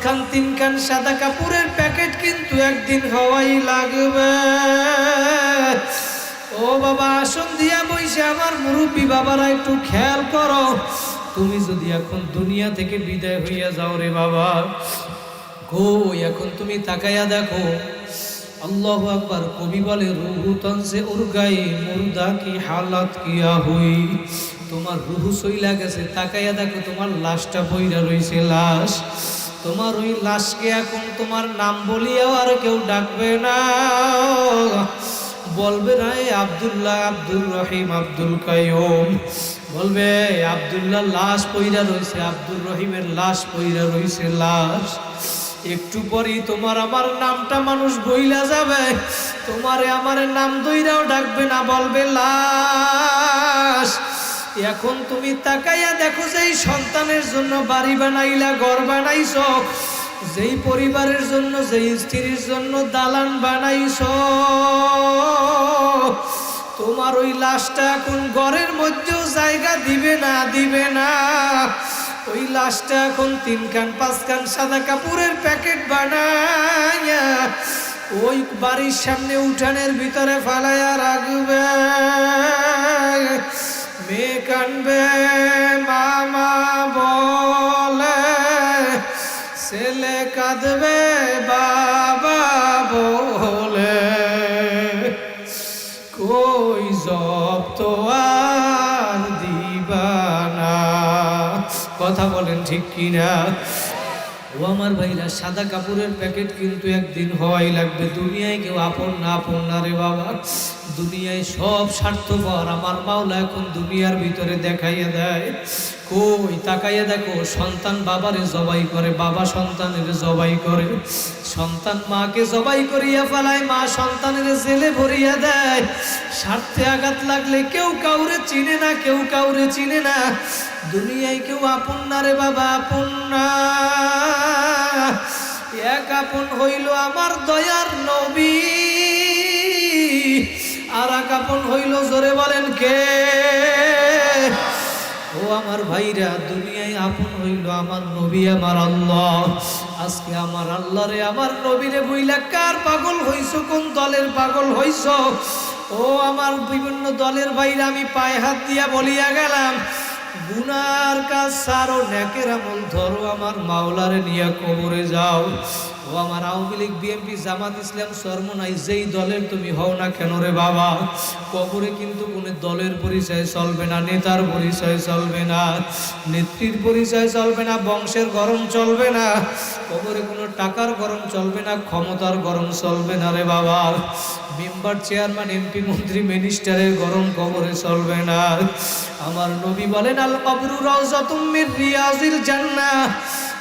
খান 3 খান সাদা কাপড়ের প্যাকেট কিন্তু একদিন হওয়াই লাগবে। ও বাবা, আসন দিয়া বইসে আমার মুরব্বী বাবারা একটু খেয়াল করো, তুমি যদি এখন দুনিয়া থেকে বিদায় হইয়া যাও রে বাবা, কই এখন তুমি তাকাইয়া দেখো। আল্লাহু আকবার। কবি বলে রুহু তন সে উরগায়ে মুর্দা কি হালাত কিয়া হুই। তোমার রুহু সইলা গেছে, তাকাইয়া দেখো তোমার লাশটা পইরা রইছে লাশ। তোমার ওই লাশকে এখন তোমার নাম বলিয়াও আর কেউ ডাকবে না, বলবে না আব্দুল্লাহ, আব্দুর রহিম, আব্দুল কাইয়ুম। বলবে আব্দুল্লাহ লাশ পইরা রইছে, আব্দুর রহিমের লাশ পইরা রইছে লাশ। একটু পরেই তোমার আমার নামটা মানুষ বইলা যাবে, তোমারে আমারে নাম দইরাও ডাকবে না, বলবে লাশ। এখন তুমি তাকাইয়া দেখো, যেই সন্তানের জন্য বাড়ি বানাইলা, ঘর বানাইছো, যেই পরিবারের জন্য, যেই স্ত্রীর জন্য দালান বানাইছো, তোমার ওই লাশটা এখন ঘরের মধ্যেও জায়গা দিবে না, দিবে না। ওই লাশটা এখন 3 খান 5 খান সাদা কাপড়ের প্যাকেট বানাইয়া ওই বাড়ির সামনে উঠানের ভিতরে ফালাইয়া রাখবে। মেয়ে কানবে, মামা বলে, ছেলে কাঁদবে, বাবা বলে, কই জব তো আর দিবানা। কথা বলেন ঠিক কিনা? ও আমার ভাইরা, সাদা কাপড়ের প্যাকেট কিন্তু একদিন হওয়াই লাগবে। দুনিয়ায় কেউ আপন না, আপন না রে বাবা। দুনিয়ায় সব স্বার্থপর। আমার মাওলা এখন দুনিয়ার ভিতরে দেখাইয়া দেয়। কই তাকাইয়া দেখো, সন্তান বাবারে জবাই করে, বাবা সন্তানের জবাই করে, সন্তান মাকে জবাই করিয়া ফেলায়, মা সন্তানের জেলে ভরিয়া দেয়। স্বার্থে আঘাত লাগলে কেউ কাউরে চিনে না, কেউ কাউরে চিনে না। দুনিয়ায় কেউ আপন না রে বাবা, আপন না। এক আপন হইল আমার দয়ার নবী, আর এক আপন হইল, জোরে বলেন কে? ও আমার ভাইরা, দুনিয়ায় আপন হইল আমার নবী, আমার আল্লাহ। আজকে আমার আল্লাহ রে, আমার নবীরে বইলা কার পাগল হইছো, কোন দলের পাগল হইছো? ও আমার বিভিন্ন দলের ভাইরা, আমি পায়ে হাত দিয়া বলিয়া গেলাম, গুনার কাজ সারো, নেকের আমল ধরো, আমার মাওলারে নিয়ে কবরে যাও। ও আমার আওয়ামী লীগ, বিএনপি, জামাত, ইসলাম, সরমনাই, যেই দলের তুমি হও না কেন রে বাবা, কবরে কিন্তু কোনো দলের পরিচয় চলবে না, নেতার পরিচয় চলবে না, নেত্রীর পরিচয় চলবে না, বংশের গরম চলবে না, কবরে কোনো টাকার গরম চলবে না, ক্ষমতার গরম চলবে না রে বাবা। মেম্বার, চেয়ারম্যান, এমপি, মন্ত্রী, মিনিস্টারের গরম কবরে চলবে না। আমার নবী বলেন, আল কবরু রাউযাতুম মির রিয়াজিল জান্নাহ।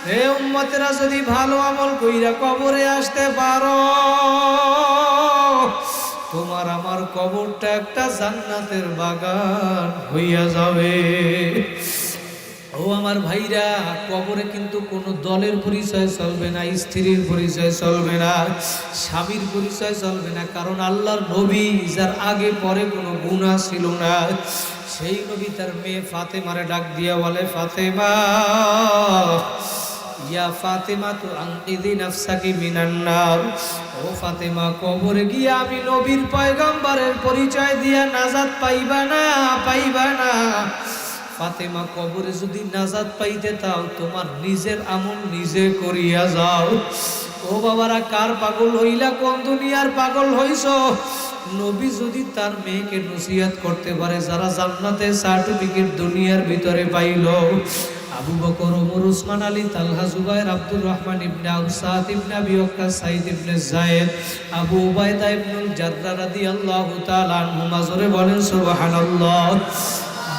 হে উম্মতেরা, যদি ভালো আমল কইরা কবরে আসতে পারো, তোমার আমার কবরটা একটা জান্নাতের বাগান হইয়া যাবে। ও আমার ভাইরা, কবরে কিন্তু কোনো দলের পরিচয় চলবে না, স্ত্রীর পরিচয় চলবে না, স্বামীর পরিচয় চলবে না। কারণ আল্লাহর নবী, যার আগে পরে কোনো গুনাহ ছিল না, সেই নবী তার মেয়ে ফাতেমারে ডাক দিয়া বলে, ফাতেমা, ইয়া ফাতেমা, তু আনকিদি নাফসাকি মিনান নার। ও ফাতেমা, কবরে গিয়া আমি নবীর পয়গম্বরের পরিচয় দিয়া নাজাত পাইবা না, পাইবা না। ফাতেমা, কবরে যদি নাজাত পাইতে তাও তোমার নিজের আমল নিজে করিয়া যাও। ও বাবারা, কার পাগল হইলা, কোন দুনিয়ার পাগল হইছ? নবী যদি তার মেয়েকে নসিহত করতে পারে, যারা জান্নাতে সার্টিফিকেট দুনিয়ার ভিতরে পাইল, আবু বকর, ওমর, উসমান, আলী, তালহা, জুবায়ের, আব্দুর রহমান ইবনে আউফ, সাদ ইবনে আবি ওয়াক্কাস, সাঈদ ইবনে যায়েদ, আবু উবাইদা ইবনুল জাররাহ রাদিয়াল্লাহু তাআলা আনহুমা, জোরে বলেন সুবহানাল্লাহ।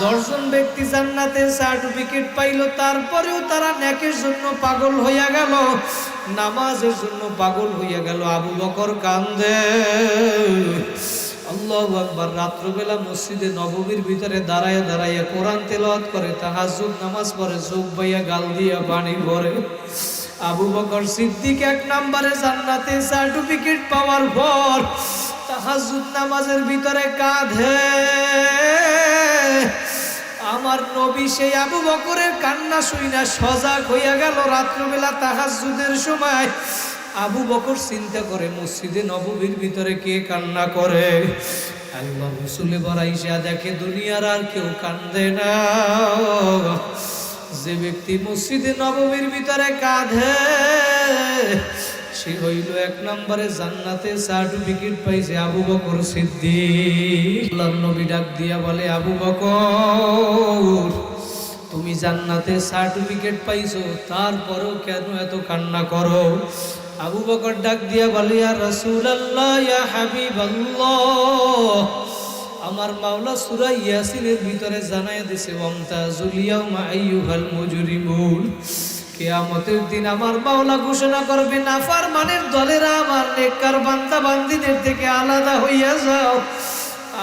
10 জন ব্যক্তি জান্নাতের সার্টিফিকেট পাইল, তারপরেও তারা নেকের জন্য পাগল হইয়া গেল, নামাজের জন্য পাগল হইয়া গেল। আবু বকর কান্দে, আল্লাহু আকবার। রাত্রবেলা মসজিদে নববীর ভিতরে দাঁড়াইয়া দাঁড়াইয়া কোরআন তেলাওয়াত করে, তাহাজ্জুদ নামাজ পড়ে, চোখ বাইয়া গাল দিয়া পানি পড়ে। আবু বকর সিদ্দিক 1 নম্বরে জান্নাতে সার্টিফিকেট পাওয়ার পর তাহাজ্জুদ নামাজের ভিতরে কাঁদে। আমার নবী সেই আবু বকরের কান্না শুইনা সজাগ হইয়া গেল। রাত্রবেলা তাহাজ্জুদের সময় আবু বকর চিন্তা করে মসজিদে নববীর ভিতরে কে কান্না করে। আল্লাহ রাসূল বরাইশা দেখে দুনিয়ার আর কেউ কান্দে না। যে ব্যক্তি মসজিদে নববীর ভিতরে কাঁদে সে হইল এক নম্বরে জান্নাতে সার্টিফিকেট পাইছে আবু বকর সিদ্দিক। আল্লাহর নবী ডাক দিয়া বলে, আবু বকর তুমি জান্নাতে সার্টিফিকেট পাইছো, তারপরও কেন এত কান্না করো? আবু বকর ডাক দিয়া বলে, ইয়া রাসূলুল্লাহ, ইয়া হাবিবাল্লাহ, আমার মাওলা সূরা ইয়াসিনের ভিতরে জানায়া দিয়েছে, ওয়ামতাজুল ইয়াউমা আইয়ুহাল মুজরিমুন, কিয়ামতের দিন আমার মাওলা ঘোষণা করবে নাফরমানের দলেরা আমার নেককার বান্দা বান্দীদের থেকে আলাদা হইয়া যাও।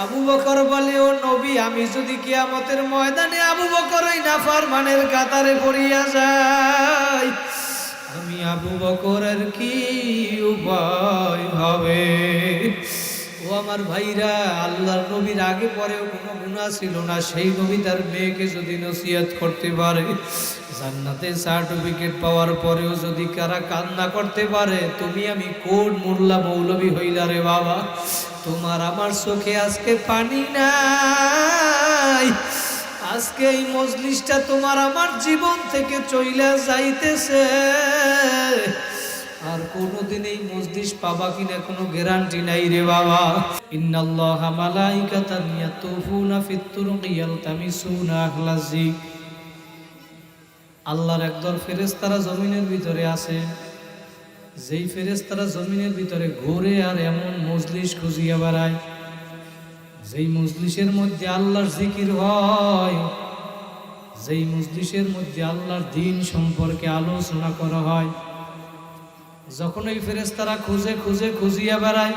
আবু বকর বলে, ও নবী, আমি যদি কিয়ামতের ময়দানে আবু বকর ওই নাফরমানের কাতারে পড়িয়া যাই, আমি আবু বকরের কি উপায় হবে? ও আমার ভাইরা, আল্লাহর নবীর আগে পরেও কোনো গুনাহ ছিল না, সেই নবী তার মেয়েকে যদি নসিহত করতে পারে, জান্নাতে সার্টিফিকেট পাওয়ার পরেও যদি কারা কান্না করতে পারে, তুমি আমি কোন মোল্লা মৌলবী হইলা রে বাবা? তোমার আমার চোখে আজকে পানি নাই, আজকে এই মজলিসটা তোমার আমার জীবন থেকে চইলা যাইতেছে, আর কোনদিন এই মজলিস পাবা কিনা কোনো গ্যারান্টি নাই রে বাবা। ইন্নাল্লাহা মালাইকাতান ইয়াতুফুনা ফিত তুরুকি ইয়ালতামিসুনা আহলাজ যিক, আল্লাহর একদল ফেরেশতারা জমিনের ভিতরে আছে, যেই ফেরেশতারা জমিনের ভিতরে ঘুরে আর এমন মজলিস খুঁজিয়া বেড়ায়, যেই মজলিসের মধ্যে আল্লাহর জিকির হয়, যেই মজলিসের মধ্যে আল্লাহর দ্বীন সম্পর্কে আলোচনা করা হয়, যখন এই ফেরেশতারা খুঁজে খুঁজে খুঁজিয়া বেড়ায়,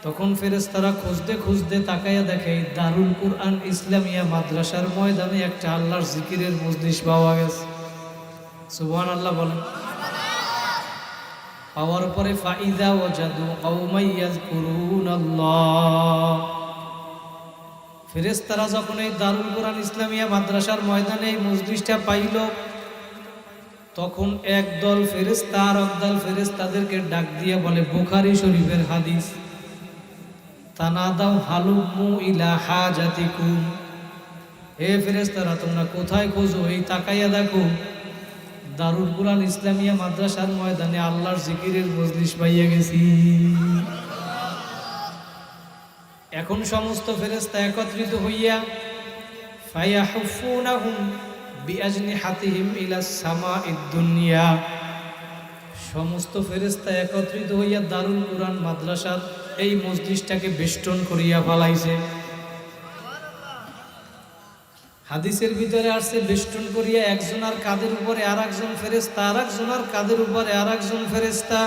তখন ফেরেশতারা খুঁজতে খুঁজতে তাকাইয়া দেখে দারুল কুরআন ইসলামিয়া মাদ্রাসার ময়দানে একটা আল্লাহর জিকিরের মজলিস পাওয়া গেছে। সুবহানাল্লাহ বলেন। পাওয়ার পরে ফাইদা ওয়াজাদু কওমান ইয়াযকুরুনাল্লাহ, ফেরেশতারা যখন এই দারুল কুরআন ইসলামিয়া মাদ্রাসার ময়দানে এই মজলিসটা পাইল, তখন একদল ফেরেশতা আর একদল ফেরেশতাদেরকে ডাক দিয়ে বলে, বুখারী শরীফের হাদিস, তানাদাউ হালুমু ইলা হাজাতিকুম, হে ফেরেশতারা তোমরা কোথায় খোঁজো, এই তাকাইয়া দেখো দারুল কুরআন ইসলামিয়া মাদ্রাসার ময়দানে আল্লাহর জিকিরের মজলিস পাইয়া গেছি। এখন সমস্ত ফেরেশতা একত্রিত হইয়া ফায়াহুফুনাহুম বিআজনিহাতিহিম ইলাস সামাঈদ দুনিয়া, সমস্ত ফেরেশতা একত্রিত হইয়া দারুল কুরআন মাদ্রাসার এই মজলিসটাকে বেষ্টন করিয়া ফেলাইছে। হাদিসের ভিতরে আসছে, বেষ্টন করিয়া একজনের কাঁধের উপরে আর একজন ফেরেশতা, আর একজনের কাঁধের উপরে আর একজন ফেরেশতা,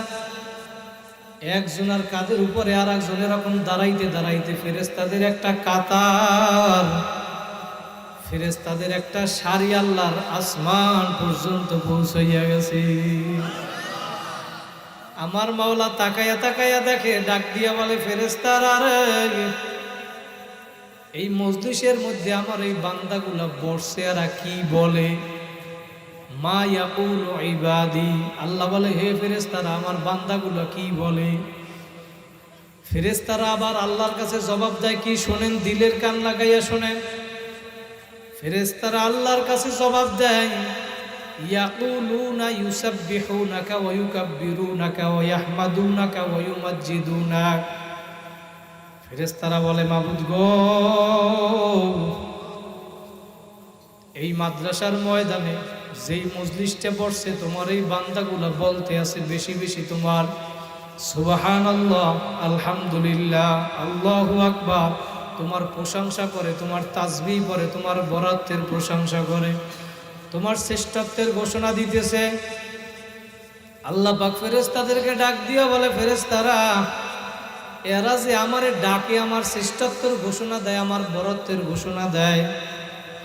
একজনের কাঁধের উপরে আর একজন, এরকম দাঁড়াইতে দাঁড়াইতে ফেরেশতাদের একটা কাতার, ফেরেশতাদের একটা সারি আল্লাহর আসমান পর্যন্ত পৌঁছাইয়া গেছে। আমার মাওলা তাকায়া তাকায়া দেখে, ডাক দিয়া বলে, ফেরেশতারা রে, এই মজলিসের মধ্যে আমার এই বান্দাগুলা বসছে, এরা কি বলে? মা ইয়াকুলু ইবাদি, আল্লাহ বলে, হে ফেরেশতারা আমার বান্দাগুলা কি বলে? ফেরেশতারা আবার আল্লাহর কাছে জবাব দেয়, কি শোনেন, দিলের কান লাগাইয়া শোনেন। ফেরেশতারা আল্লাহর কাছে জবাব দেয়, ইয়াকুলুনা ইউসাব্বিহুনাকা ওয়া ইউকাব্বিরুনাকা ওয়া ইয়াহমাদুনাকা ওয়া ইউমাজ্জিদুনাক, ফেরেশতারা বলে, মাবুদ গো, এই মাদ্রাসার ময়দানে যেই মজলিসটা বসছে তোমার এই বান্দাগুলা বলতে আছে বেশি বেশি তোমার সুবহানাল্লাহ, আলহামদুলিল্লাহ, আল্লাহু আকবার, তোমার প্রশংসা করে, তোমার তাসবিহ পড়ে, তোমার বরাতের প্রশংসা করে, তোমার শ্রেষ্ঠত্বের ঘোষণা দিতেছে। আল্লাহ পাক ফেরেশতাদেরকে ডাক দিয়া বলে, ফেরেশতারা এরা যে আমারে ডাকে, আমার শ্রেষ্ঠত্বের ঘোষণা দেয়, আমার বরত্বের ঘোষণা দেয়,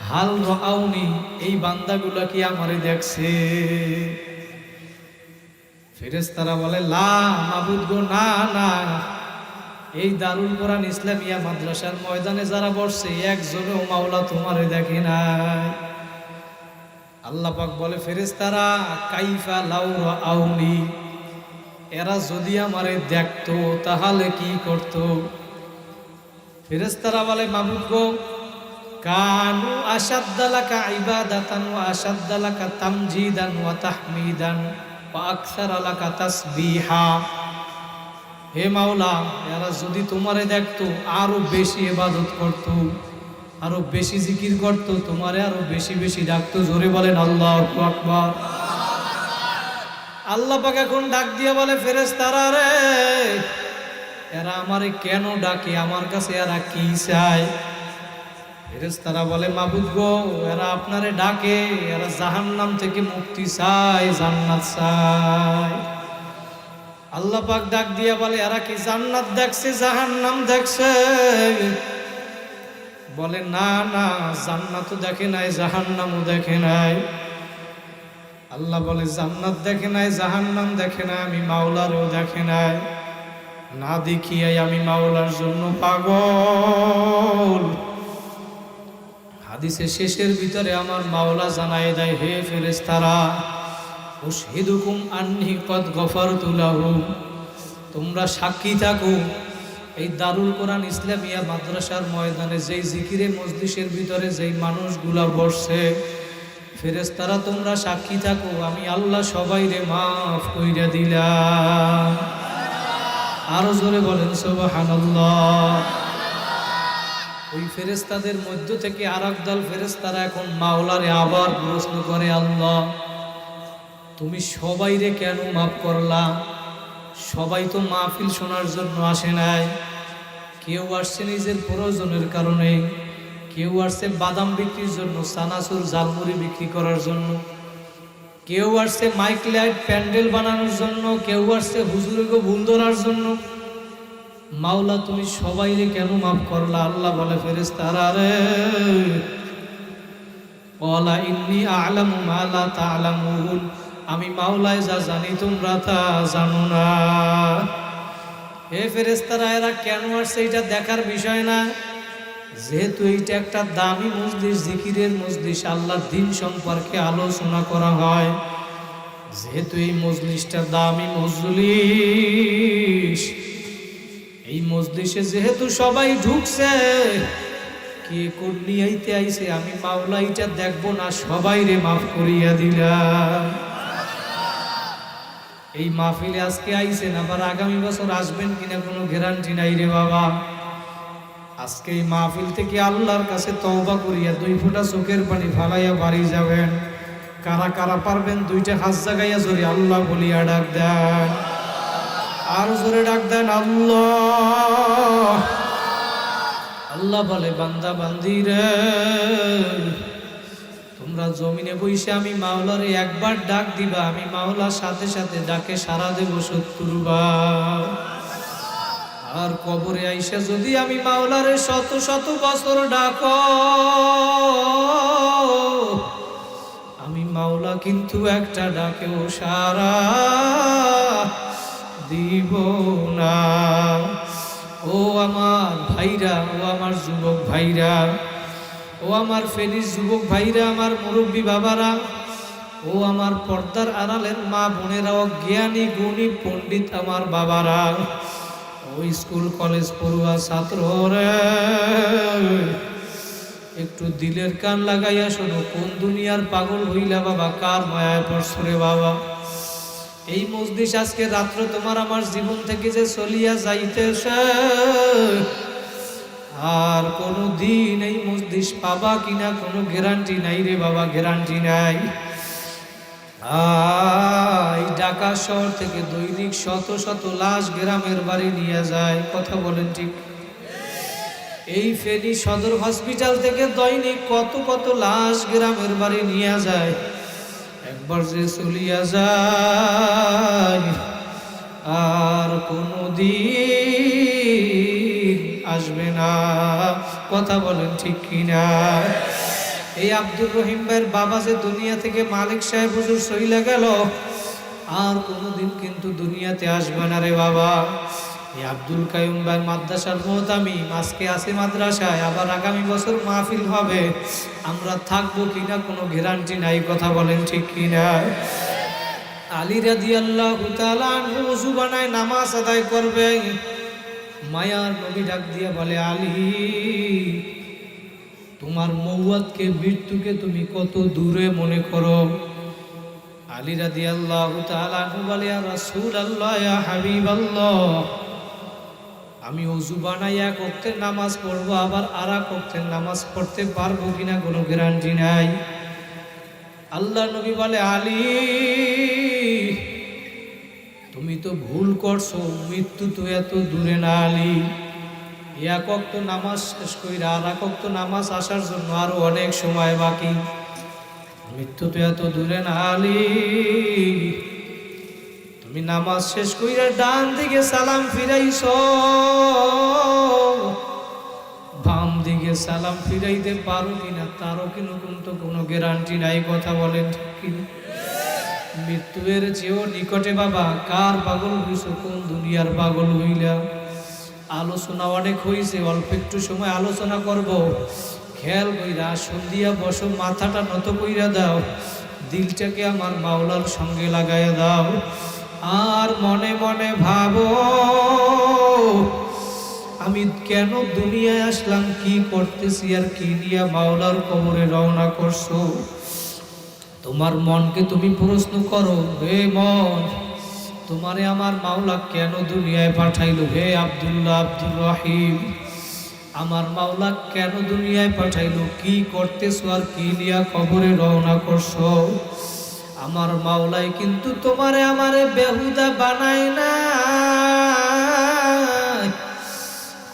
হাল রাআউনি, এই বান্দাগুলা কি আমারে দেখছে? ফেরেশতারা বলে, লা মাবুদ গো, না না, এই দারুল কোরআন ইসলামিয়া মাদ্রাসার ময়দানে যারা বসছে একজনও মাওলা তোমারে দেখে নাই। আল্লাহ পাক বলে ফেরেশতারা কাইফা লাউ রাআউনি, এরা যদি আমারে দেখতো তাহলে কি করত? ফেরেশতারা বলে মাবুদ গো, কানু আশাদ্দালাকা ইবাদাতান ওয়া আশাদ্দালাকা তামজিদান ওয়া তাহমিদান ওয়া আকসারালাকা তাসবিহা। হে মাওলা, এরা যদি তোমারে দেখতো আরো বেশি ইবাদত করত, আরো বেশি জিকির করত, তোমারে আরো বেশি বেশি ডাকতো। জোরে বলেন আল্লাহু আকবার। আল্লাহ পাক এখন ডাক দিয়ে বলে ফেরেশতারা রে, এরা আমারে কেন ডাকে, আমার কাছে এরা কি চায়? ফেরেশতারা বলে মাবুদ গো, এরা আপনারে ডাকে, এরা জাহান্নাম থেকে মুক্তি চায়, জান্নাত চায়। আল্লাহ পাক ডাক দিয়া বলে এরা কি জান্নাত দেখছে জাহান্নাম দেখছে? বলে না না, জান্নাতও দেখে নাই জাহান্নামও দেখে নাই। আল্লাহ বলে জান্নাত দেখে নাই জাহান্নাম দেখে নাই, আমি মাওলারও দেখে নাই, না দেখিয়াই আমি মাওলার জন্য পাগল। হাদিসের শেষের ভিতরে আমার মাওলা জানায় দেয়, হে ফেরেশতারা উশহিদুকুম আন্নী কদ গফারতু লাহুম, তোমরা সাক্ষী থাকো এই দারুল কোরআন ইসলামিয়া মাদ্রাসার ময়দানে যেই জিকিরে মজলিসের ভিতরে যেই মানুষগুলা বসছে, ফেরেশতারা তোমরা সাক্ষী থাকো আমি আল্লাহ সবাইরে মাফ কইরা দিলাম। আরো জোরে বলেন সুবহানাল্লাহ। ওই ফেরেশতাদের মধ্য থেকে আরেক দল ফেরেশতারা এখন মাওলারে আবার প্রশ্ন করে, আল্লাহ তুমি সবাইরে কেন মাফ করলা? সবাই তো মাহফিল শোনার জন্য আসে নাই, কেউ আসছে নিজের প্রয়োজনের কারণে, কেউ আসছে বাদাম বিক্রির জন্য, সানাসুর জালমুড়ি বিক্রি করার জন্য, কেউ আসছে মাইক লাইট প্যান্ডেল বানানোর জন্য, কেউ আসছে হুজুরকে ভুল ধরার জন্য। মাওলা তুমি সবাইরে কেন মাফ করলা? আল্লাহ বলে ফেরেশতারা রে, ওয়ালা ইন্নী আ'লামু মা লা তা'লামুন, আমি মাওলাই যা জানি তোমরা তা জানো না। হে ফেরেশতারা, এরা কেন আসছে এটা দেখার বিষয় না, যেহেতু এইটা একটা দামি মজলিস, জিকিরের মজলিস, আল্লাহর দ্বীন সম্পর্কে আলোচনা করা হয়, যেহেতু এই মজলিসটা দামি মজলিস, এই মজলিসে যেহেতু সবাই ঢুকছে, কে কোন নিয়াইতে আইছে আমি মাওলা এটা দেখবো না, সবাইরে মাফ করিয়া দিলাম। এই মাহফিলে আজকে আইছেন, আবার আগামী বছর আসবেন কিনা কোনো গ্যারান্টি নাই রে বাবা। আজকে এই মাহফিল থেকে আল্লাহর কাছে তওবা করিয়া 2 ফোঁটা চোখের পানি ফালাইয়া বাড়ি যাবেন। কারা কারা পারবেন 2টা হাত জাগাইয়া জোরে আল্লাহ বলিয়া ডাক দেন, আর জোরে ডাক দেন আল্লাহ। আল্লাহ বলে বান্দা বান্দি রে, তোমরা জমিনে বইসে আমি মাওলারে একবার ডাক দিবা, আমি মাওলার সাথে সাথে ডাকে সারা দেব 70 বার। আর কবরে আইসা যদি আমি মাওলারে শত শত বছর ডাকো, আমি মাওলা কিন্তু একটা ডাকেও সারা দিব না। ও আমার ভাইরা, ও আমার যুবক ভাইরা, ও আমার ফেনীর যুবক ভাইরা, আমার মুরব্বী বাবারা, ও আমার পর্দার আড়ালের মা বোনেরা, জ্ঞানী গুণী পণ্ডিত আমার বাবারা, ও স্কুল কলেজ পড়ুয়া ছাত্র রে, একটু দিলের কান লাগাইয়া শোনো, কোন দুনিয়ার পাগল হইলা বাবা, কার মায়ায় পড়ছো রে বাবা। এই মজলিস আজকে রাত্র তোমার আমার জীবন থেকে যে চলিয়া যাইতেছে, আর কোনো দিন এই মজলিস পাবা কিনা কোনো গ্যারান্টি নাই রে বাবা, গ্যারান্টি নাই। এই ঢাকা শহর থেকে দৈনিক শত শত লাশ গ্রামের বাড়ি নিয়ে যায়, কথা বলেন ঠিক? এই ফেনী সদর হসপিটাল থেকে দৈনিক কত কত লাশ গ্রামের বাড়ি নিয়ে যায়, একবার যে চলিয়া যায় আর কোনো দিন আসবে না, কথা বলেন ঠিক কিনা? এই আব্দুর রহিম ভাইয়ের বাবা যে দুনিয়া থেকে মালিক সাহেব হুজুর চইলা গেল, আর কোনোদিন কিন্তু দুনিয়াতে আসবে না রে বাবা। এই আব্দুল কাইয়ুম ভাই মাদ্রাসার মুহতামিম আজকে আছে মাদ্রাসায়, আবার আগামী বছর মাহফিল হবে, আমরা থাকবো কিনা কোনো গ্যারান্টি নাই, কথা বলেন ঠিক কিনা? আলী রাদিয়াল্লাহু তাআলা আনহু ওযু বানায় নামাজ আদায় করবে, মায়ার নবী ডাক দিয়ে বলে, আলী তোমার মৌয়াতকে মৃত্যুকে তুমি কত দূরে মনে করো? আলী রাদিয়াল্লাহু তাআলা আনহু বলে, ইয়া রাসূলুল্লাহ, ইয়া হাবিবাল্লাহ, আমি ওযু বানাই এক ওয়াক্তের নামাজ পড়বো, আবার আর এক ওয়াক্তের নামাজ পড়তে পারবো কিনা কোনো গ্যারান্টি নাই। আল্লাহ নবী বলে, আলী তুমি তো ভুল করছো, মৃত্যু তো এত দূরে না আলী। এক ওয়াক্ত নামাজ শেষ কইরা আর এক ওয়াক্ত নামাজ আসার জন্য আরো অনেক সময় বাকি, মৃত্যু তো এত দূরে না আলী। তুমি নামাজ শেষ কইরা ডান দিকে সালাম ফিরাইছো, বাম দিকে সালাম ফিরাইতে পারো কিনা তারও কিন্তু কোনো গ্যারান্টি নাই, কথা বলেন ঠিক কিনা? মৃত্যুর চেয়েও নিকটে বাবা, কার পাগল হইছো, কোন দুনিয়ার পাগল হইলা? আলোচনা অনেক হইছে, অল্প একটু সময় আলোচনা করব, খেয়াল কইরা সন্ধিয়া বসো, মাথাটা নত কইরা দাও, দিলটাকে আমার মাওলার সঙ্গে লাগাইয়া দাও, আর মনে মনে ভাবো আমি কেন দুনিয়ায় আসলাম, কি করতেছি আর কি নিয়ে মাওলার কবরে রওনা করছো। তোমার মনকে তুমি প্রশ্ন করো, হে মন, তোমারে আমার মাওলা কেন দুনিয়ায় পাঠাইলো? হে আব্দুল্লাহ, আব্দুর রহিম, আমার মাওলা কেন দুনিয়ায় পাঠাইলো? কি করতেছো আর কি নিয়ে কবরে রওনা করছো? আমার মাওলাই কিন্তু তোমারে আমারে বেহুদা বানায় না,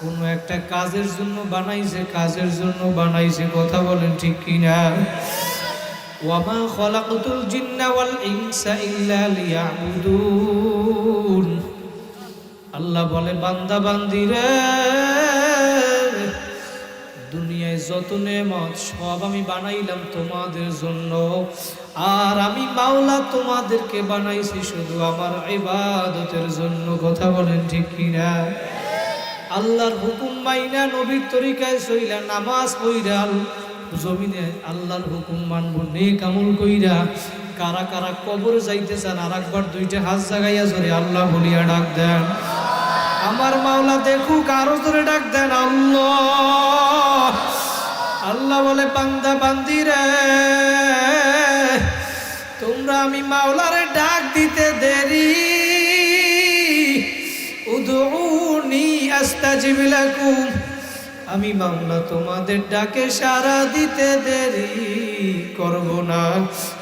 কোনো একটা কাজের জন্য বানাইছে, কাজের জন্য বানাইছে, কথা বলেন ঠিক কিনা? ওয়ামা খলাকতুল জিন্না ওয়াল ইনসা ইল্লা লিয়াবুদুন। আল্লাহ বলে, বান্দা বান্দিরে, দুনিয়ায় যত নেমত সব আমি বানাইলাম তোমাদের জন্য, আর আমি মাওলা তোমাদেরকে বানাইছি শুধু আমার ইবাদতের জন্য, কথা বলেন ঠিক কিনা? আল্লাহর হুকুম মাইনা নবীর তরিকায় চইলা নামাজ পড়া জমিনে আল্লাহর হুকুম মানব, নেক আমল কইরা কারা কারা কবর যাইতে চান আর একবার দুইটা হাত জাগাইয়া জোরে আল্লাহ বলিয়া ডাক দেন। আমার মাওলা দেখুক, আরো জোরে ডাক দেন আল্লাহ। আল্লাহ বলে, বান্দা বান্দিরে, তোমরা আমি মাওলারে ডাক দিতে দেরি, উদউনি আস্তাজিব লাকুম, আমি মাওলা তোমাদের ডাকে সাড়া দিতে দেরি করব না,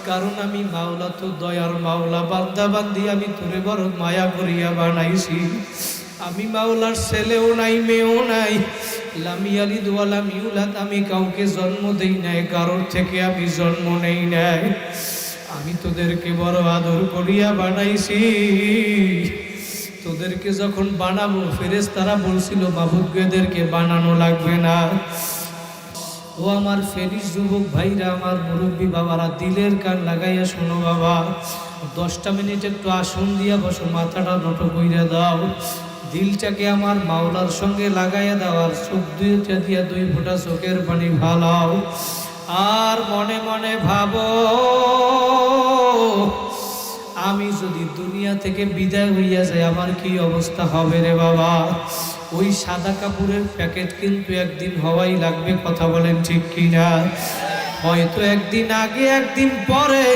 কারণ আমি মাওলা তো দয়ার মাওলা। বান্দা বান্দি আমি তোরে বড় মায়া করিয়া বানাইছি, আমি মাওলার ছেলেও নাই মেয়েও নাই, লাম ইয়ালিদ ওয়া লাম ইউলাদ, আমি কাউকে জন্ম দেই নাই, কারোর থেকে আমি জন্ম নেই নাই, আমি তোদেরকে বড় আদর করিয়া বানাইছি। তোদেরকে যখন বানাবো ফেরেশতারা বলছিল মাবুদকে এদেরকে বানানো লাগবে না। ও আমার ফেরিস যুবক ভাইরা, আমার মুরব্বী বাবারা, দিলের কান লাগাইয়া শোনো বাবা, 10টা মিনিট একটু আসন দিয়া বসো, মাথাটা নত কইরা দাও, দিলটাকে আমার মাওলার সঙ্গে লাগাইয়া দাও, আর চোখ দুইটা দিয়া 2 ফোঁটা চোখের পানি ভালাও, আর মনে মনে ভাবো আমি যদি দুনিয়া থেকে বিদায় হইয়া যাই আমার কি অবস্থা হবে রে বাবা। ওই সাদা কাপড়ের প্যাকেট কিন্তু একদিন হওয়াই লাগবে, কথা বলেন ঠিক কিনা? হয়তো একদিন আগে একদিন পরে।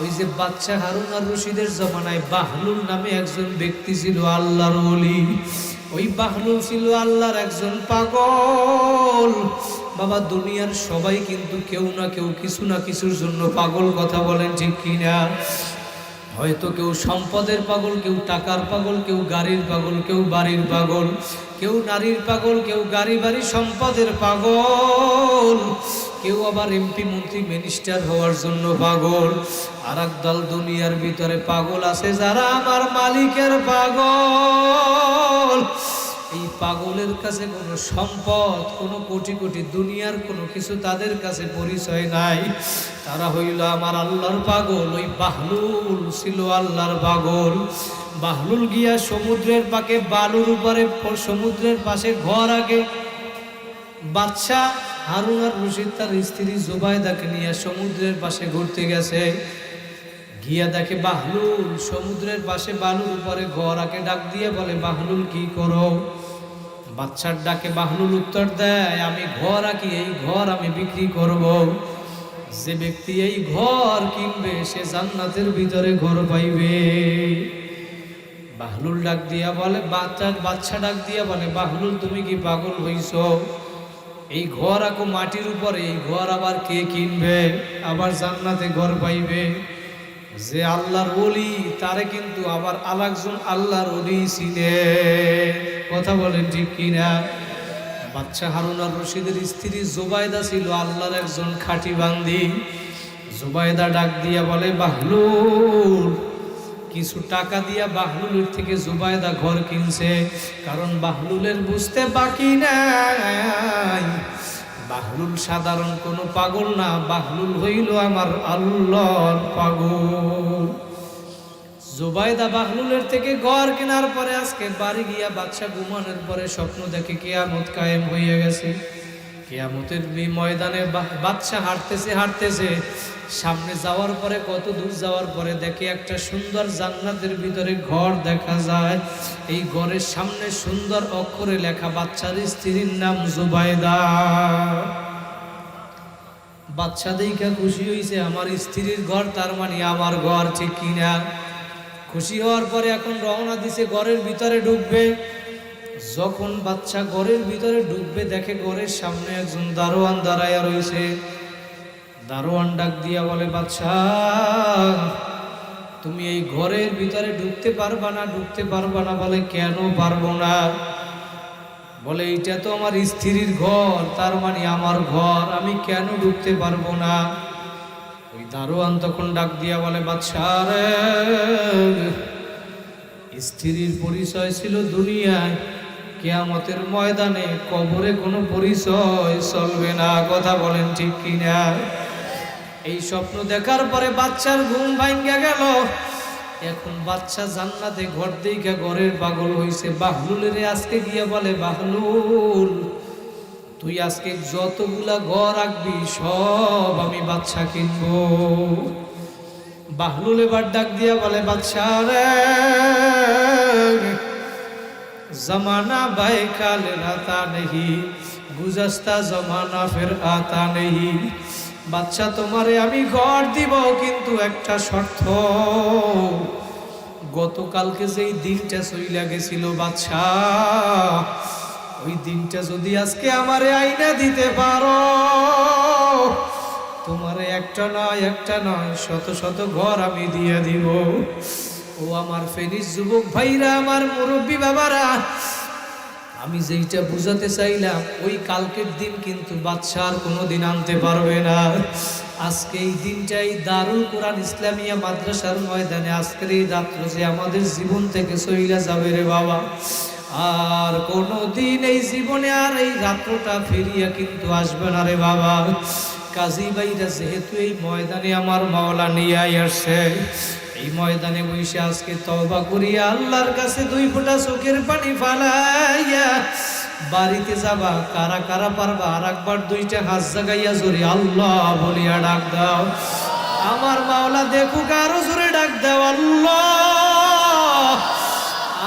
ওই যে বাদশা হারুন আর রশিদের জমানায় বাহলুল নামে একজন ব্যক্তি ছিল, আল্লাহর ওলি। ওই বাহলুল ছিল আল্লাহর একজন পাগল বাবা। দুনিয়ার সবাই কিন্তু কেউ না কেউ কিছু না কিছুর জন্য পাগল, কথা বলেন ঠিক কিনা? হয়তো কেউ সম্পদের পাগল, কেউ টাকার পাগল, কেউ গাড়ির পাগল, কেউ বাড়ির পাগল, কেউ নারীর পাগল, কেউ গাড়ি বাড়ি সম্পদের পাগল, কেউ আবার এমপি মন্ত্রী মিনিস্টার হওয়ার জন্য পাগল। আর একদল দুনিয়ার ভিতরে পাগল আছে যারা আমার মালিকের পাগল। এই পাগলের কাছে কোনো সম্পদ, কোনো কোটি কোটি দুনিয়ার কোনো কিছু তাদের কাছে পরিচয় নাই। তারা হইল আমার আল্লাহর পাগল। ওই বাহলুল ছিল আল্লাহর পাগল। বাহলুল গিয়া সমুদ্রের পাকে বালুর উপরে সমুদ্রের পাশে ঘর আগে বাদশা হারুন আর রশিদ তার স্ত্রী জুবাইদাকে নিয়ে সমুদ্রের পাশে ঘুরতে গেছে। গিয়া দেখে বাহলুল সমুদ্রের পাশে বালুর উপরে ঘর আগে ডাক দিয়ে বলে, বাহলুল কি করো? বাচ্চার ডাকে বাহলুল উত্তর দেয়, আমি ঘর আঁকি, এই ঘর আমি বিক্রি করব। যে ব্যক্তি এই ঘর কিনবে সে জান্নাতের ভিতরে ঘর পাইবে। বাহলুল ডাক দিয়া বলে, বাচ্চা ডাক দিয়া বলে, বাহলুল তুমি কি পাগল হইছ? এই ঘর আঁকো মাটির উপরে, এই ঘর আবার কে কিনবে? আবার জান্নাতে ঘর পাইবে। যে আল্লাহর ওলি তারে কিন্তু আবার আরেকজন আল্লাহর ওলি চিনে। কথা বলেন ঠিক কিনা? বাচ্চা হারুন আর রশিদের স্ত্রী জুবাইদা ছিল আল্লাহর একজন খাঁটি বান্দি। জুবাইদা ডাক দিয়া বলে, বাহলুল কিছু টাকা দিয়া বাহলুলের থেকে জুবাইদা ঘর কিনছে। কারণ বাহলুলের বুঝতে বাকি নাই, বাহলুল সাধারণ কোনো পাগল না, বাহলুল হইল আমার আল্লাহর পাগল। জুবাইদা বাহলুলের থেকে ঘর কেনার পরে আজকে বাড়ি গিয়া বাচ্চা ঘুমানোর পরে স্বপ্ন দেখে কিয়ামত কায়েম হয়ে গেছে। কিয়ামতের ময়দানে বাচ্চা হাঁটতেছে সামনে যাওয়ার পরে কত দূর যাওয়ার পরে দেখে একটা সুন্দর জান্নাতের ভিতরে ঘর দেখা যায়। এই ঘরের সামনে সুন্দর অক্ষরে লেখা বাচ্চার স্ত্রীর নাম জুবাইদা। বাচ্চা দেখা খুশি হয়েছে, আমার স্ত্রীর ঘর, তার মানে আমার ঘর, ঠিক কিনা? খুশি হওয়ার পরে এখন রওনা দিছে ঘরের ভিতরে ঢুকবে। যখন বাচ্চা ঘরের ভিতরে ঢুকবে দেখে ঘরের সামনে একজন দারোয়ান দাঁড়াইয়া রয়েছে। দারোয়ান ডাক দিয়া বলে, বাচ্চা তুমি এই ঘরের ভিতরে ঢুকতে পারবা না? ঢুকতে পারবা না? বলে, কেন পারবো না? বলে, এইটা তো আমার স্ত্রীর ঘর, তার মানে আমার ঘর, আমি কেন ঢুকতে পারবো না? ওই দারোয়ান তখন ডাক দিয়া বলে, বাচ্চা রে, স্ত্রীর পরিচয় ছিল দুনিয়ায়, কিয়ামতের ময়দানে কবরে কোনো পরিচয় চলবে না। কথা বলেন ঠিক কিনা? এই স্বপ্ন দেখার পরে বাচ্চার ঘুম ভাঙ্গা গেল। এখন বাচ্চা জান্নাতে ঘর দেখা ঘরের পাগল হইছে। বাহলুলের আজকে গিয়ে বলে, বাহলুল তুই আজকে যতগুলা ঘর আঁকবি সব আমি বাচ্চা কিনবো। বাহলুল এবার ডাক দিয়া বলে, বাচ্চা রে, জমানা বাই কাল রাতা নেহি, গুজস্তা জমানা ফের আতা নেহি। বাচ্চা তোমারে আমি ঘর দিব, কিন্তু একটা শর্ত, গতকালকে যেই দিনটা চইলা গেছিল বাচ্চা, ওই দিনটা যদি আজকে আমারে আইনা দিতে পারো, তোমারে একটা নয় শত শত ঘর আমি দিয়ে দিব। ও আমার ফেনিস যুবক ভাইরা, আমার মুরব্বী বাবারা, আমি যেইটা বুঝাতে চাইলাম, ওই কালকের দিন কিন্তু বাদশার কোনোদিন আনতে পারবে না। আজকে এই দিনটাই দারুল কোরআন ইসলামিয়া মাদ্রাসার ময়দানে আজকের এই রাত্র যে আমাদের জীবন থেকে চইলা যাবে রে বাবা, আর কোনোদিন এই জীবনে আর এই রাত্রটা ফিরিয়া কিন্তু আসবে না রে বাবা। কাজী ভাইরা যেহেতু এই ময়দানে আমার মাওলা নিয়ে আসছে, এই ময়দানে বসে আজকে তওবা করিয়া আল্লাহর কাছে 2 ফোঁটা চোখের পানি ফালাইয়া বাড়িতে যাবা। কারা কারা পারবা আর একবার 2টা হাত জাগাইয়া জোরে আল্লাহ বলিয়া ডাক দাও। আমার মাওলা দেখুক, আরো জোরে ডাক দাও আল্লাহ,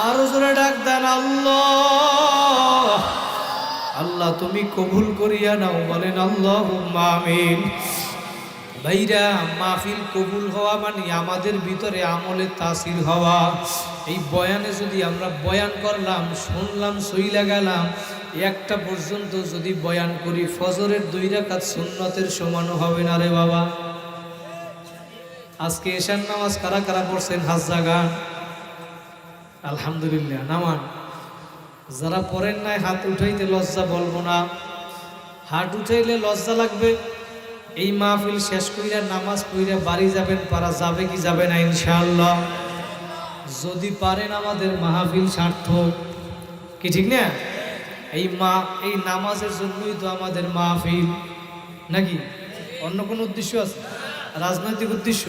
আরো জোরে ডাক দেন আল্লাহ। আল্লাহ তুমি কবুল করিয়া নাও, বলেন আল্লাহুম্মা আমিন। ভাইরা, মাহফিল কবুল হওয়া মানে আমাদের ভিতরে আমলে তাসির হওয়া। এই বয়ানে যদি আমরা বয়ান করলাম, শুনলাম, সইলা গেলাম, একটা পর্যন্ত যদি বয়ান করি, ফজরের 2 রাকাত সুন্নতের সমানও হবে না রে বাবা। আজকে এশার নামাজ কারা কারা পড়ছেন? হাত জাগান। আলহামদুলিল্লাহ, নামান। যারা পড়েন নাই হাত উঠাইতে লজ্জা বলবো না, হাত উঠাইলে লজ্জা লাগবে। এই মাহফিল শেষ কইরা নামাজ পড়িয়া বাড়ি যাবেন, পারা যাবে কি যাবে না? ইনশাআল্লাহ যদি পারেন আমাদের মাহফিল সার্থক, কি ঠিক না? এই নামাজের জন্যই তো আমাদের মাহফিল, নাকি অন্য কোনো উদ্দেশ্য আছে? রাজনৈতিক উদ্দেশ্য?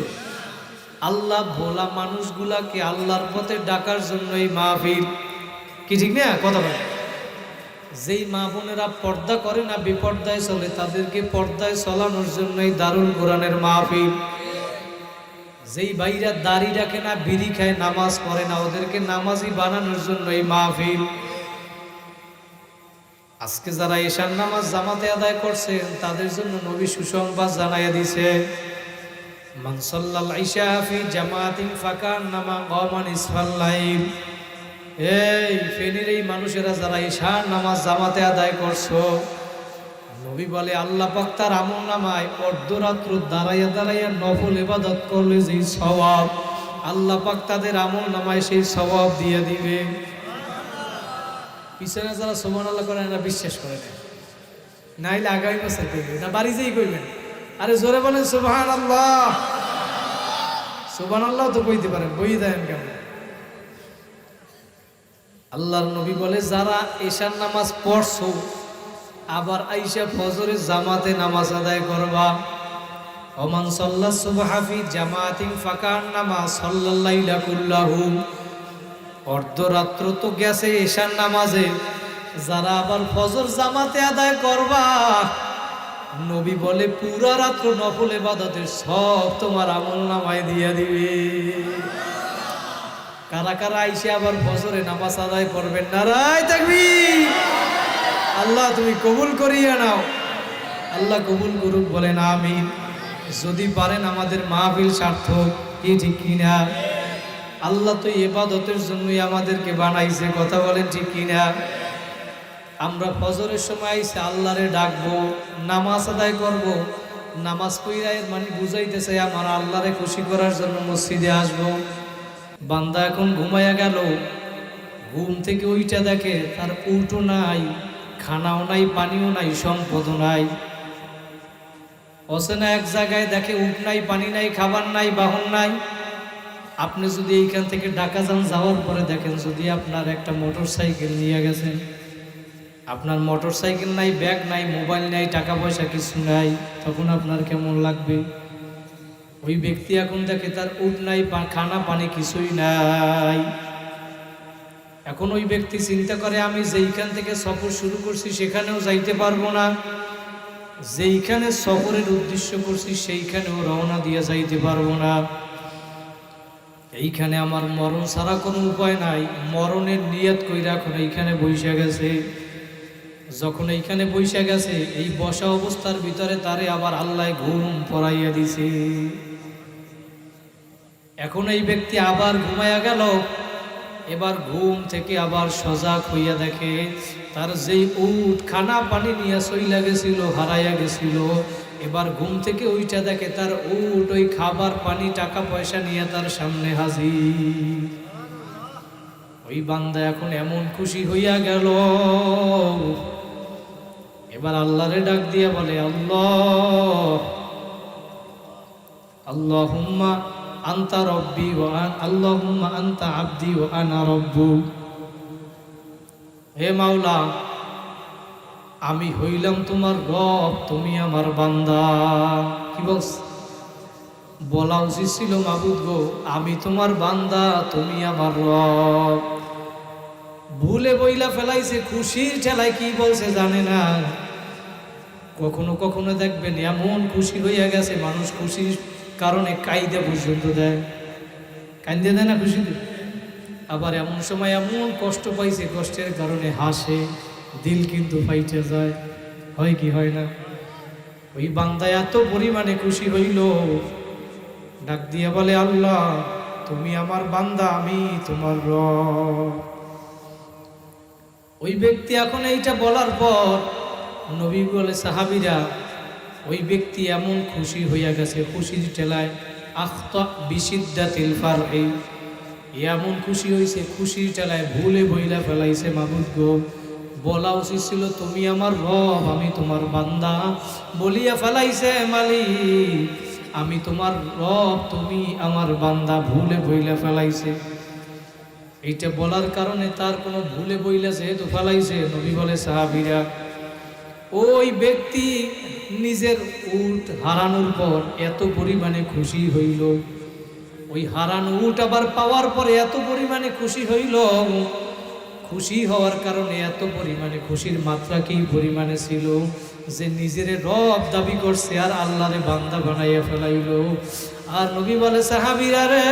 আল্লাহ ভোলা মানুষগুলাকে আল্লাহর পথে ডাকার জন্য এই মাহফিল। কি ঠিক না কথা বলে? যেই মা বোনেরা পর্দা করে না, বিপর্দায় চলে, তাদেরকে পর্দায় চলানোর জন্য এই দারুল কোরআনের মাহফিল। যেই ভাইরা দাড়ি রাখে না, বিড়ি খায়, নামাজ পড়ে না, ওদেরকে নামাজি বানানোর জন্য এই মাহফিল। আজকে যারা এশার নামাজ জামাতে আদায় করছেন তাদের জন্য নবী সুসংবাদ জানাইয়া দিছে, মান সাল্লাল ইশা ফি জামাতিন ফাকান্নামা কামা নিসফাল লাইল। এই ফেনীর এই মানুষেরা যারা এশার নামাজ জামাতে আদায় করছো, নবী বলে আল্লাহ পাক তার আমলনামায় অর্ধরাত্র দাঁড়াইয়া দাঁড়াইয়া নফল ইবাদত করলে যে সওয়াব, আল্লাহ পাক তাদের আমলনামায় সেই সওয়াব দিয়ে দিবে। পিছনে যারা সুবহানাল্লাহ করেন এরা বিশ্বাস করে না, নাইলে আগামী বছর করবে না, বাড়ি যেই করবেন। আরে জোরে বলেন সুবহানাল্লাহ। সুবহানাল্লাহ তো কইতে পারেন, বই দেন কেমন? আল্লাহর নবী বলে যারা এশার নামাজ পড়ছো আবার আইসা ফজরের জামাতে নামাজ আদায় করবা, ওমান সাল্লাস সুবহা ফি জামাতিন ফাকান্নামা সাল্লাল লাইলা কুল্লাহু। অর্ধরাত্র তো গেছে এশার নামাজে, যারা আবার ফজর জামাতে আদায় করবা, নবী বলে পুরা রাত্র নফল ইবাদতের সব তোমার আমলনামায় দিয়ে দিবে। কারা কারা আইসে আবার ফজরে নামাজ আদায় করবেন? নারায়ে তাকবীর। আল্লাহ তুমি কবুল করিয়া নাও, আল্লাহ কবুল করুক, বলেন আমিন। যদি পারেন আমাদের মাহফিল সার্থক, কি ঠিক কিনা? আল্লাহ তো ইবাদতের জন্যই আমাদেরকে বানাইছে, কথা বলেন ঠিক কিনা? আমরা ফজরের সময় আইসে আল্লাহরে ডাকবো, নামাজ আদায় করব, নামাজ পড়াই মানে বুঝাইতেছে আমার আল্লাহরে খুশি করার জন্য মসজিদে আসবো। বান্দা এখন ঘুমাইয়া গেল, ঘুম থেকে ওইটা দেখে তার উঠও নাই, খানাও নাই, পানিও নাই, সম্পদও নাই। অচেনা এক জায়গায় দেখে উঠ নাই, পানি নাই, খাবার নাই, বাহন নাই। আপনি যদি এইখান থেকে ঢাকা যান, যাওয়ার পরে দেখেন যদি আপনার একটা মোটর সাইকেল নিয়ে গেছেন, আপনার মোটর সাইকেল নাই, ব্যাগ নাই, মোবাইল নাই, টাকা পয়সা কিছু নাই, তখন আপনার কেমন লাগবে? ওই ব্যক্তি এখন দেখে তার উঠ নাই, খানা পানি কিছুই নাই। এখন ওই ব্যক্তি চিন্তা করে আমি যেইখান থেকে সফর শুরু করছি সেখানেও যাইতে পারবো না, যেইখানে সফরের উদ্দেশ্য করছি সেইখানেও রওনা দিয়ে যাইতে পারবো না। এইখানে আমার মরণ ছাড়া কোনো উপায় নাই। মরণের নিয়ত কইরা এখন এইখানে বইসা গেছে। যখন এইখানে বইসা গেছে, এই বসা অবস্থার ভিতরে তারে আবার আল্লাহ ঘুম পড়াইয়া দিছে। এখন এই ব্যক্তি আবার ঘুমাইয়া গেল, এবার ঘুম থেকে আবার সজাগ হইয়া দেখে তার যেই উট খানা পানি নিয়ে চইলা গেছিল, হারাইয়া গেছিল, এবার ঘুম থেকে ওইটা দেখে তার উট ওই খাবার পানি টাকা পয়সা নিয়ে তার সামনে হাজির। ওই বান্দা এখন এমন খুশি হইয়া গেল, এবার আল্লাহরে ডাক দিয়া বলে আল্লাহ, আল্লাহুম্মা আনতা রব্বি ওয়া আল্লাহুম্মা আনতা আবদি ওয়া আনা রব্বুক। হে মাওলা, আমি হইলাম তোমার রব, তুমি আমার বান্দা। কি বলছ? বলা উচিত ছিল মাবুদ গো, আমি তোমার বান্দা, তুমি আমার রব। ভুলে বইলা ফেলাইছে, খুশির ঠেলায় কি বলছে জানে না। কখনো কখনো দেখবেন এমন খুশি হইয়া গেছে, মানুষ খুশির কারণে কাইদে পর্যন্ত দেয়, কান্দে দেয় না খুশিতে। আবার এমন সময় এমন কষ্ট পাইছে, কষ্টের কারণে হাসে, দিল কিন্তু ফাইটে যায়। হয় কি হয় না? ওই বান্দা এত পরিমাণে খুশি হইল, ডাক দিয়ে বলে আল্লাহ, তুমি আমার বান্দা, আমি তোমার রব। ওই ব্যক্তি এখন এইটা বলার পর নবী বলে সাহাবীরা, ওই ব্যক্তি এমন খুশি হইয়া গেছে, খুশির ঠেলায় আখতা বিশিদ্দাতিল ফারহি, এমন খুশি হইছে, খুশির ঠেলায় ভুলে বইলা ফেলাইছে মাবুদ গো, বলা উচিত ছিল তুমি আমার রব, আমি তোমার বান্দা। বলিয়া ফেলাইছে মালিক, আমি তোমার রব, তুমি আমার বান্দা, ভুলে বইলা ফেলাইছে। এইটা বলার কারণে তার কোনো ভুলে বইলা যেহেতু ফেলাইছে, নবী বলে সাহাবীরা, ওই ব্যক্তি নিজের উট হারানোর পর এত পরিমাণে খুশি হইল, ওই হারানো উট আবার পাওয়ার পরে এত পরিমাণে খুশি হইল, খুশি হওয়ার কারণে এত পরিমাণে খুশির মাত্রা কি পরিমাণে ছিল যে নিজের রব দাবি করছে আর আল্লাহরে বান্দা বানাইয়া ফেলাইল। আর নবী বলে, সাহাবীরা রে,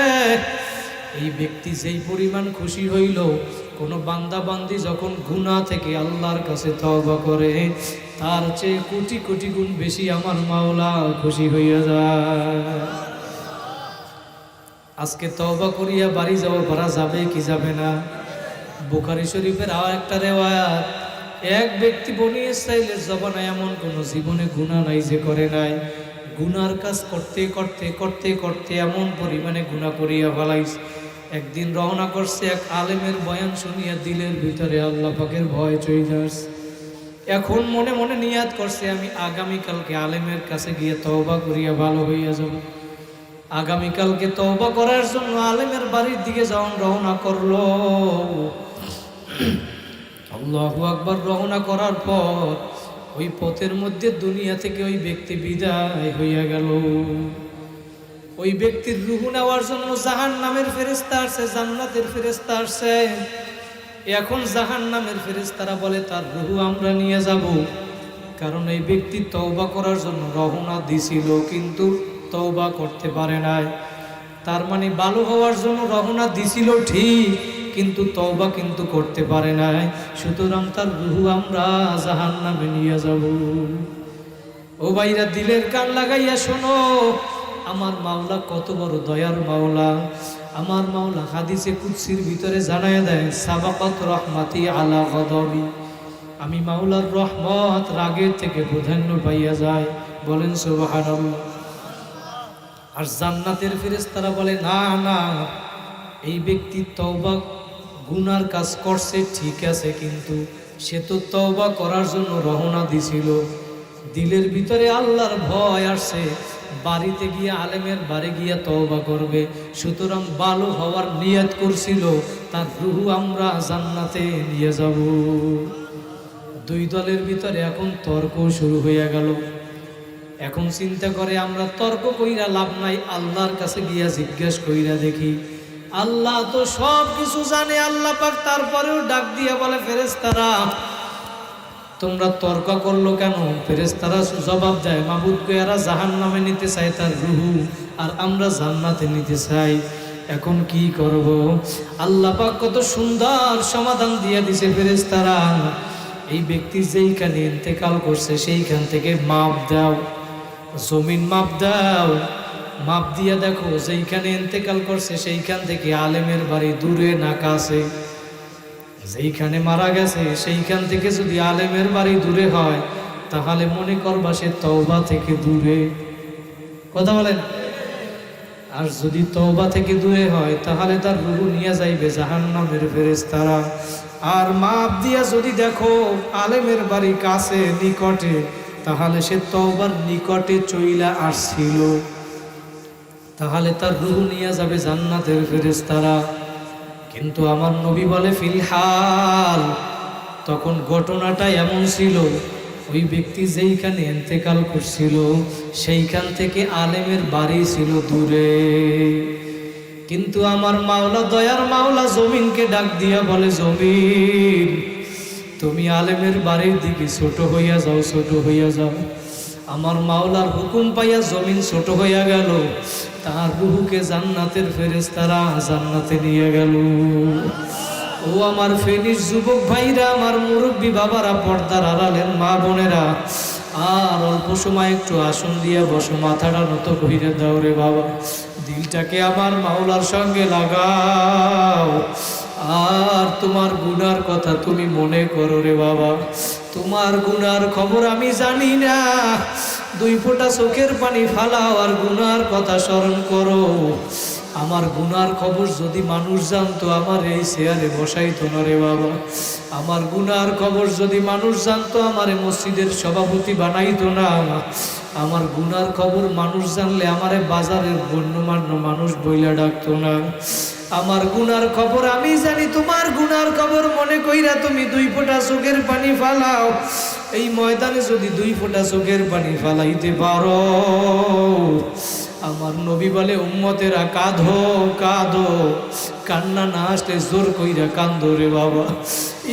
এই ব্যক্তি যেই পরিমাণ খুশি হইল, কোনো বান্দা বান্দি যখন গুনাহ থেকে আল্লাহর কাছে তওবা করে তার চেয়ে কোটি কোটি গুণ বেশি আমার মাওলা খুশি হইয়া যায়। আজকে তওবা করিয়া বাড়ি পারা যাবে কি যাবে না? বুখারী শরীফের আর একটা রিওয়ায়াত, এক ব্যক্তি বনি ইসরাইলের জবানে এমন কোন জীবনে গুনাহ নাই যে করে নাই। গুনার কাজ করতে করতে করতে করতে এমন পরিমাণে গুনাহ করিয়া ফেলাইছে। একদিন রওনা করছে, এক আলেমের বয়ান শুনিয়া দিলের ভিতরে আল্লাহ পাকের ভয় চলে আসছে। এখন মনে মনে নিয়াত করছে, আমি আগামীকালকে আলেমের কাছে গিয়ে তওবা করিয়া ভালো হইয়া যাব। আগামীকালকে তওবা করার জন্য আলেমের বাড়ির দিকে যখন রওনা করলো, আল্লাহু আকবার, রওনা করার পর ওই পথের মধ্যে দুনিয়া থেকে ওই ব্যক্তি বিদায় হইয়া গেল। ওই ব্যক্তির রূহ নেওয়ার জন্য জাহান্নামের ফেরেশতা আসছে, জান্নাতের ফেরেশতা আসছে। এখন জাহান্নামের ফেরেশতারা বলে, তার রূহ আমরা নিয়ে যাব, কারণ এই ব্যক্তি তওবা করার জন্য রওনা দিছিল কিন্তু তওবা করতে পারে নাই। তার মানে ভালো হওয়ার জন্য রওনা দিছিল ঠিক, কিন্তু তওবা কিন্তু করতে পারে নাই, সুতরাং তার রূহ আমরা জাহান্নামে নিয়ে যাব। ও ভাইরা, দিলের কান লাগাইয়া শোনো, আমার মাওলা কত বড় দয়ার মাওলা। আমার মাওলা হাদিসে কুদসির ভিতরে জানায় দেয়, সাবাকাত রহমাতি আলা গদবি, আমি মাওলার রহমত রাগের থেকে প্রাধান্য পাইয়া যায়। বলেন সুবহানাল্লাহ। আর জান্নাতের ফেরেশতারা বলে, না না, এই ব্যক্তি তওবা গুনার কাজ করছে ঠিক আছে, কিন্তু সে তো তওবা করার জন্য রওনা দিছিল, দিলের ভিতরে আল্লাহর ভয় আসছে, বাড়িতে গিয়ে আলেমের বাড়ি গিয়ে তওবা করবে, সুতরাং ভালো হওয়ার নিয়ত করছিল, তার রূহ আমরা জান্নাতে নিয়ে যাব। দুই দলের ভিতরে এখন তর্ক শুরু হইয়া গেল। এখন চিন্তা করে, আমরা তর্ক কইরা লাভ নাই, আল্লাহর কাছে গিয়া জিজ্ঞেস কইরা দেখি। আল্লাহ তো সব কিছু জানে। আল্লাহ পাক তারপরেও ডাক দিয়া বলে, ফেরেশতারা তোমরা তর্ক করলো কেন? ফেরেশতারা জবাব দেয়, মাবুদকে এরা জাহান্নামে নিতে চায় তার রূহ, আর আমরা জান্নাতে নিতে চাই, এখন কি করব? আল্লাহ পাক কত সুন্দর সমাধান দিয়া দিছে। ফেরেশতারা, এই ব্যক্তি যেইখানে ইন্তেকাল করছে সেইখান থেকে মাপ দাও, জমিন মাপ দাও, মাপ দিয়া দেখো যেইখানে ইন্তেকাল করছে সেইখান থেকে আলেমের বাড়ি দূরে না কাছে। যেইখানে মারা গেছে সেইখান থেকে যদি আলেমের বাড়ি দূরে হয়, তাহলে মনে করবা সে তওবা থেকে দূরে। কথা বলেন। আর যদি তওবা থেকে দূরে হয়, তাহলে তার রূহ নিয়ে যাইবে জাহান্নামের ফেরেশতারা। আর মাপ দিয়া যদি দেখো আলেমের বাড়ি কাছে নিকটে, তাহলে সে তওবার নিকটে চইলা আসছিল, তাহলে তার রূহ নিয়ে যাবে জান্নাতের ফেরেশতারা। কিন্তু আমার নবী বলে, ফিলহাল তখন ঘটনাটা এমন ছিল, ওই ব্যক্তি যেইখানে ইন্তেকাল করছিল সেইখান থেকে আলেমের বাড়ি ছিল দূরে। কিন্তু আমার মাওলা, দয়ার মাওলা, জমিনকে ডাক দিয়া বলে, জমিন তুমি আলেমের বাড়ির দিকে ছোট হইয়া যাও, ছোট হইয়া যাও। আমার মাওলার হুকুম পাইয়া জমিন ছোট হইয়া গেল, তার রূহকে জান্নাতের ফেরেশতারা জান্নাতে নিয়ে গেল। ও আমার ফেনীর যুবক ভাইরা, আমার মুরব্বী বাবারা, পর্দার আড়ালের মা বোনেরা, আর অল্প সময় একটু আসন দিয়ে বসো, মাথাটা নত কইরা দাও রে বাবা, দিলটাকে আমার মাওলার সঙ্গে লাগাও। আর তোমার গুনার কথা তুমি মনে করো রে বাবা, তোমার গুনার খবর আমি জানি না, দুই ফোঁটা চোখের পানি ফালাও আর গুনার কথা স্মরণ করো। আমার গুনার খবর যদি মানুষ জানতো, আমার এই চেয়ারে বসাইতো না রে বাবা। আমার গুনার খবর যদি মানুষ জানতো, আমারে মসজিদের সভাপতি বানাইতো না। আমার গুনার খবর মানুষ জানলে আমারে বাজারের গণ্যমান্য মানুষ বইলা ডাকতো না। আমার গুনার খবর আমি জানি, তোমার গুনার খবর মনে কইরা তুমি দুই ফোঁটা চোখের পানি ফালাও। এই ময়দানে যদি দুই ফোঁটা চোখের পানি ফালাইতে পারো, আমার নবী বলে উম্মতেরা কাঁদো কাঁদো, কান্না না আসলে জোর কইরা কান্দো রে বাবা।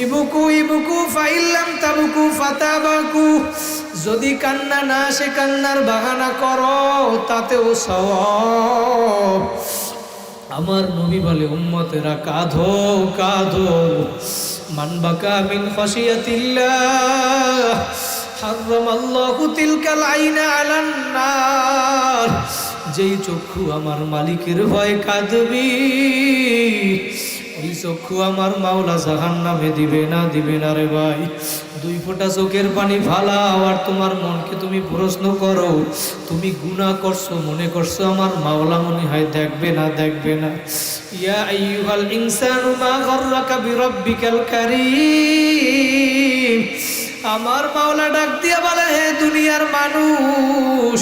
ইবুকু ইবুকু ফাইল্লাম তাবুকু ফাতাবাকু, যদি কান্না না আসে কান্নার বাহানা করো তাতেও সওয়াব। আমার নবী বলে উম্মতেরা কাঁদো কাঁদো। মান বাকা মিন খাশিয়াতিল্লাহ হারামাল্লাহু তিলকাল আইনা আলান নার, যেই চক্ষু আমার মালিকের ভয় কাঁদবি ওই চক্ষু আমার মাওলা জাহান্নামে দিবে না, দিবে না রে ভাই। দুই ফোঁটা চোখের পানি ফালাও আর তোমার মনকে তুমি প্রশ্ন করো, তুমি গুনাহ করছো মনে করছো আমার মাওলা মনে হয় দেখবে না, দেখবে না। ইয়া আইয়ুহাল ইনসানু মা গাররাকা বিরাব্বিকাল কারীম, আমার মাওলা ডাক দিয়া বলে হে দুনিয়ার মানুষ,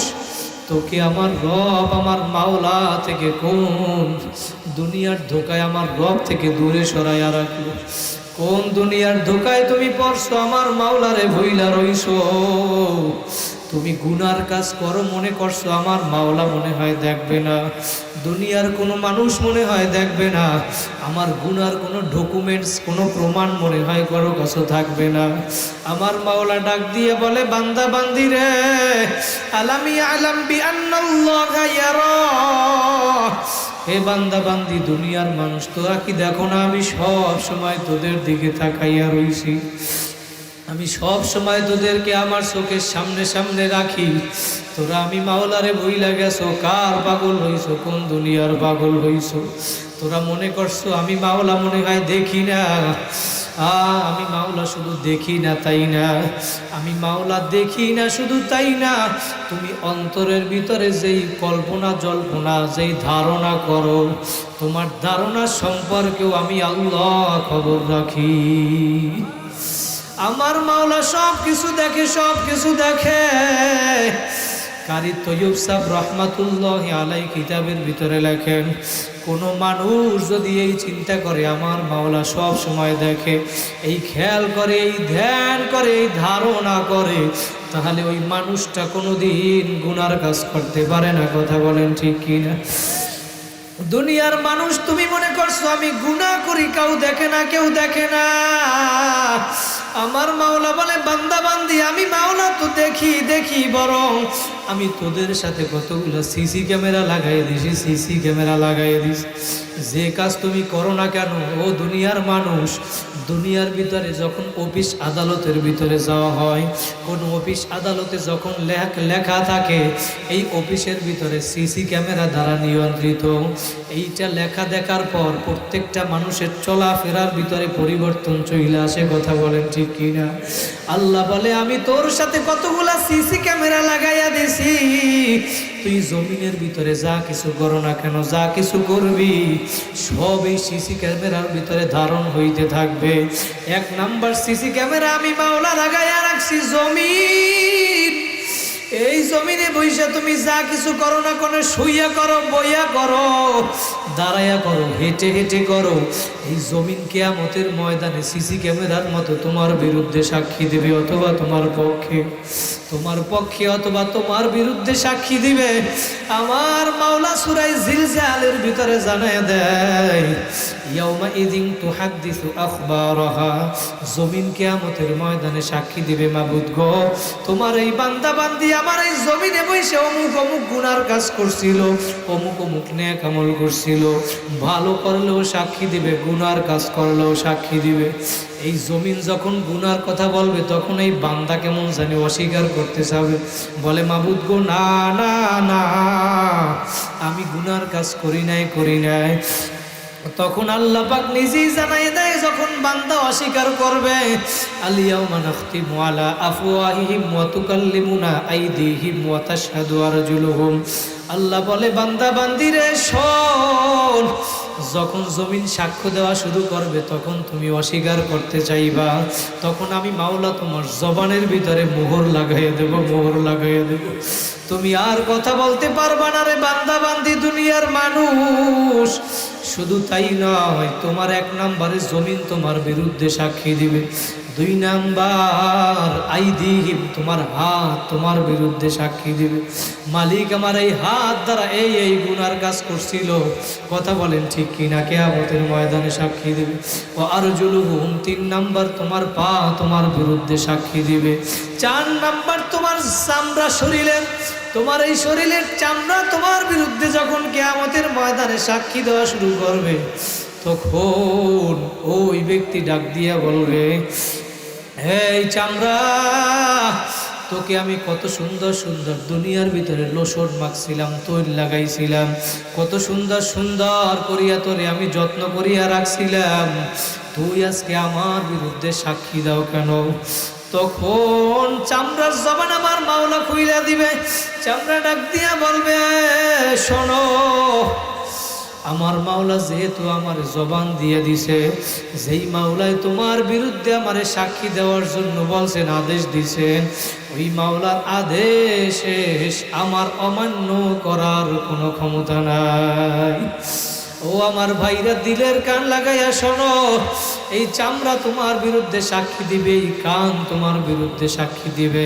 তোকে আমার রব আমার মাওলা থেকে কোন দুনিয়ার ধোকায় আমার রব থেকে দূরে সরাইয়া রাখলো? কোন দুনিয়ার ধোকায় তুমি পড়ছো আমার মাওলারে ভুইলা রইছো? তুমি গুনার কাজ করো মনে করছো আমার মাওলা মনে হয় দেখবে না, দুনিয়ার কোনো মানুষ মনে হয় দেখবে না, আমার গুনার কোনো ডকুমেন্টস কোনো প্রমাণ মনে হয় কারো কাছে থাকবে না। আমার মাওলা ডাক দিয়ে বলে বান্দা বান্দি রে, আলামি আলাম বি আন্নাল্লাহা ইয়ারা, হে বান্দা বান্দি দুনিয়ার মানুষ তোরা কি দেখো না আমি সব সময় তোদের দিকে তাকাইয়া রইছি, আমি সব সময় তোদেরকে আমার চোখের সামনে সামনে রাখি। তোরা আমি মাওলারে ভুইলা গেছো, কার পাগল হইছো, কোন দুনিয়ার পাগল হইছো? তোরা মনে করছো আমি মাওলা মনে হয় দেখি না। আমি মাওলা শুধু দেখি না তাই না, আমি মাওলা দেখি না শুধু তাই না, তুমি অন্তরের ভিতরে যেই কল্পনা জল্পনা যেই ধারণা করো, তোমার ধারণা সম্পর্কেও আমি আল্লাহ খবর রাখি। আমার মাওলা সব কিছু দেখে, সব কিছু দেখে। কারি তৈয়ব সাহেব রহমাতুল্লাহি আলাইহি কিতাবের ভিতরে লেখেন, কোনো মানুষ যদি এই চিন্তা করে আমার মাওলা সব সময় দেখে, এই খেয়াল করে, এই ধ্যান করে, এই ধারণা করে, তাহলে ওই মানুষটা কোনোদিন গুনার কাজ করতে পারে না। কথা বলেন ঠিক কিনা? দুনিয়ার মানুষ তুমি মনে করছো আমি গুনাহ করি, কেউ দেখে না, কেউ দেখে না। আমার মাওলা বলে বান্দা বান্দি আমি মাওলা তো দেখি, দেখি, বরং আমি তোদের সাথে কতগুলো সিসি ক্যামেরা লাগাই দিছি, সিসি ক্যামেরা লাগাই দিছি। যে কাজ তুমি করো না কেন ও দুনিয়ার মানুষ, দুনিয়ার ভিতরে যখন অফিস আদালতের ভিতরে যাওয়া হয়, কোন অফিস আদালতে যখন লেখা থাকে এই অফিসের ভিতরে সিসি ক্যামেরা দ্বারা নিয়ন্ত্রিত, এইটা লেখা দেখার পর প্রত্যেকটা মানুষের চলাফেরার ভিতরে পরিবর্তন চলে আসে। কথা বলেন ঠিক কিনা? আল্লাহ বলে আমি তোর সাথে কতগুলা সিসি ক্যামেরা লাগাইয়া দিছি, তুই জমিনের ভিতরে যা কিছু করো না কেন, যা কিছু করবি সব এই সিসি ক্যামেরার ভিতরে ধারণ হইতে থাকবে। এক নাম্বার সিসি ক্যামেরা আমি মাওলা লাগাইয়া রাখছি জমিন। এই জমিনে বইসা তুমি যা কিছু করো না কেন, শুইয়া করো, বইয়া করো, দাঁড়াইয়া করো, হেঁটে হেঁটে করো, এই জমিন কিয়ামতের ময়দানে সিসি ক্যামেরার মতো তোমার বিরুদ্ধে সাক্ষী দিবে, অথবা তোমার পক্ষে, তোমার পক্ষে অথবা তোমার বিরুদ্ধে সাক্ষী দিবে। আমার মাওলা সূরা জিলজালের ভিতরে জানায় দেয়, ইয়াউমা ইযিন তুহাদ্দিসু আখবারাহা, জমিন কিয়ামতের ময়দানে সাক্ষী দিবে মাবুদ গো, তোমার এই বান্দা বান্দি আমার এই জমিনে বসে অমুক অমুক গুনার কাজ করছিল, অমুক অমুক নেক আমল করছিল, ভালো করলেও সাক্ষী দিবে, গুনার কাজ করলেও সাক্ষী দিবে। এই জমিন যখন গুনার কথা বলবে তখন এই বান্দা কেমন জানি অস্বীকার করতে চাবে, বলে মাবুদ গো না না না আমি গুনার কাজ করি নাই, করি নাই। তখন আল্লাহ পাক নিজেই জানাই দেয়, যখন বান্দা অস্বীকার করবে, আল-ইয়াউমা নাখতিমু আলা আফওয়াহিহিম ওয়া তুকাল্লিমুনা আইদিহিম ওয়া তাশহাদু আরজুলুহুম। আল্লাহ বলে বান্দা বান্দিরে শোন, যখন জমিন সাক্ষ্য দেওয়া শুরু করবে তখন তুমি অস্বীকার করতে চাইবা, তখন আমি মাওলা তোমার জবানের ভিতরে মোহর লাগাইয়া দেব, মোহর লাগাইয়া দেব, তুমি আর কথা বলতে পারবা না রে বান্দা বান্দি দুনিয়ার মানুষ। শুধু তাই নয়, তোমার এক নম্বরে জমিন তোমার বিরুদ্ধে সাক্ষী দিবে। দুই নাম্বার আইদিহিম, তোমার হাত তোমার বিরুদ্ধে সাক্ষী দিবে। মালিক আমার এই হাত দ্বারা এই গুনার কাজ করছিল, কথা বলেন ঠিক কিনা, কিয়ামতের ময়দানে সাক্ষী দিবে। ও আরজুলুহুম, তিন নাম্বার তোমার পা তোমার বিরুদ্ধে সাক্ষী দিবে। চার নাম্বার তোমার চামড়া, শরীরের, তোমার এই শরীরের চামড়া তোমার বিরুদ্ধে যখন কিয়ামতের ময়দানে সাক্ষী দেওয়া শুরু করবে, তখন ওই ব্যক্তি ডাক দিয়া বলবে, এই চামড়া, তোকে আমি কত সুন্দর সুন্দর দুনিয়ার ভিতরে লোশন মাখছিলাম, তৈল লাগাইছিলাম, কত সুন্দর সুন্দর করিয়া তোরে আমি যত্ন করিয়া রাখছিলাম, তুই আজকে আমার বিরুদ্ধে সাক্ষী দাও কেন? তখন চামড়ার জবান আমার মাওলা খুইলা দিবে। চামড়া ডাক দিয়া বলবে, শোনো, আমার মাওলা যেহেতু আমার জবান দিয়ে দিছে, যেই মাওলায় তোমার বিরুদ্ধে আমারে সাক্ষী দেওয়ার জন্য বলছেন, আদেশ দিছেন, ওই মাওলার আদেশে আমার অমান্য করার কোনো ক্ষমতা নাই। ও আমার ভাইরা, দিলের কান লাগাইয়া শোনো, এই চামড়া তোমার বিরুদ্ধে সাক্ষী দিবে, এই কান তোমার বিরুদ্ধে সাক্ষী দিবে।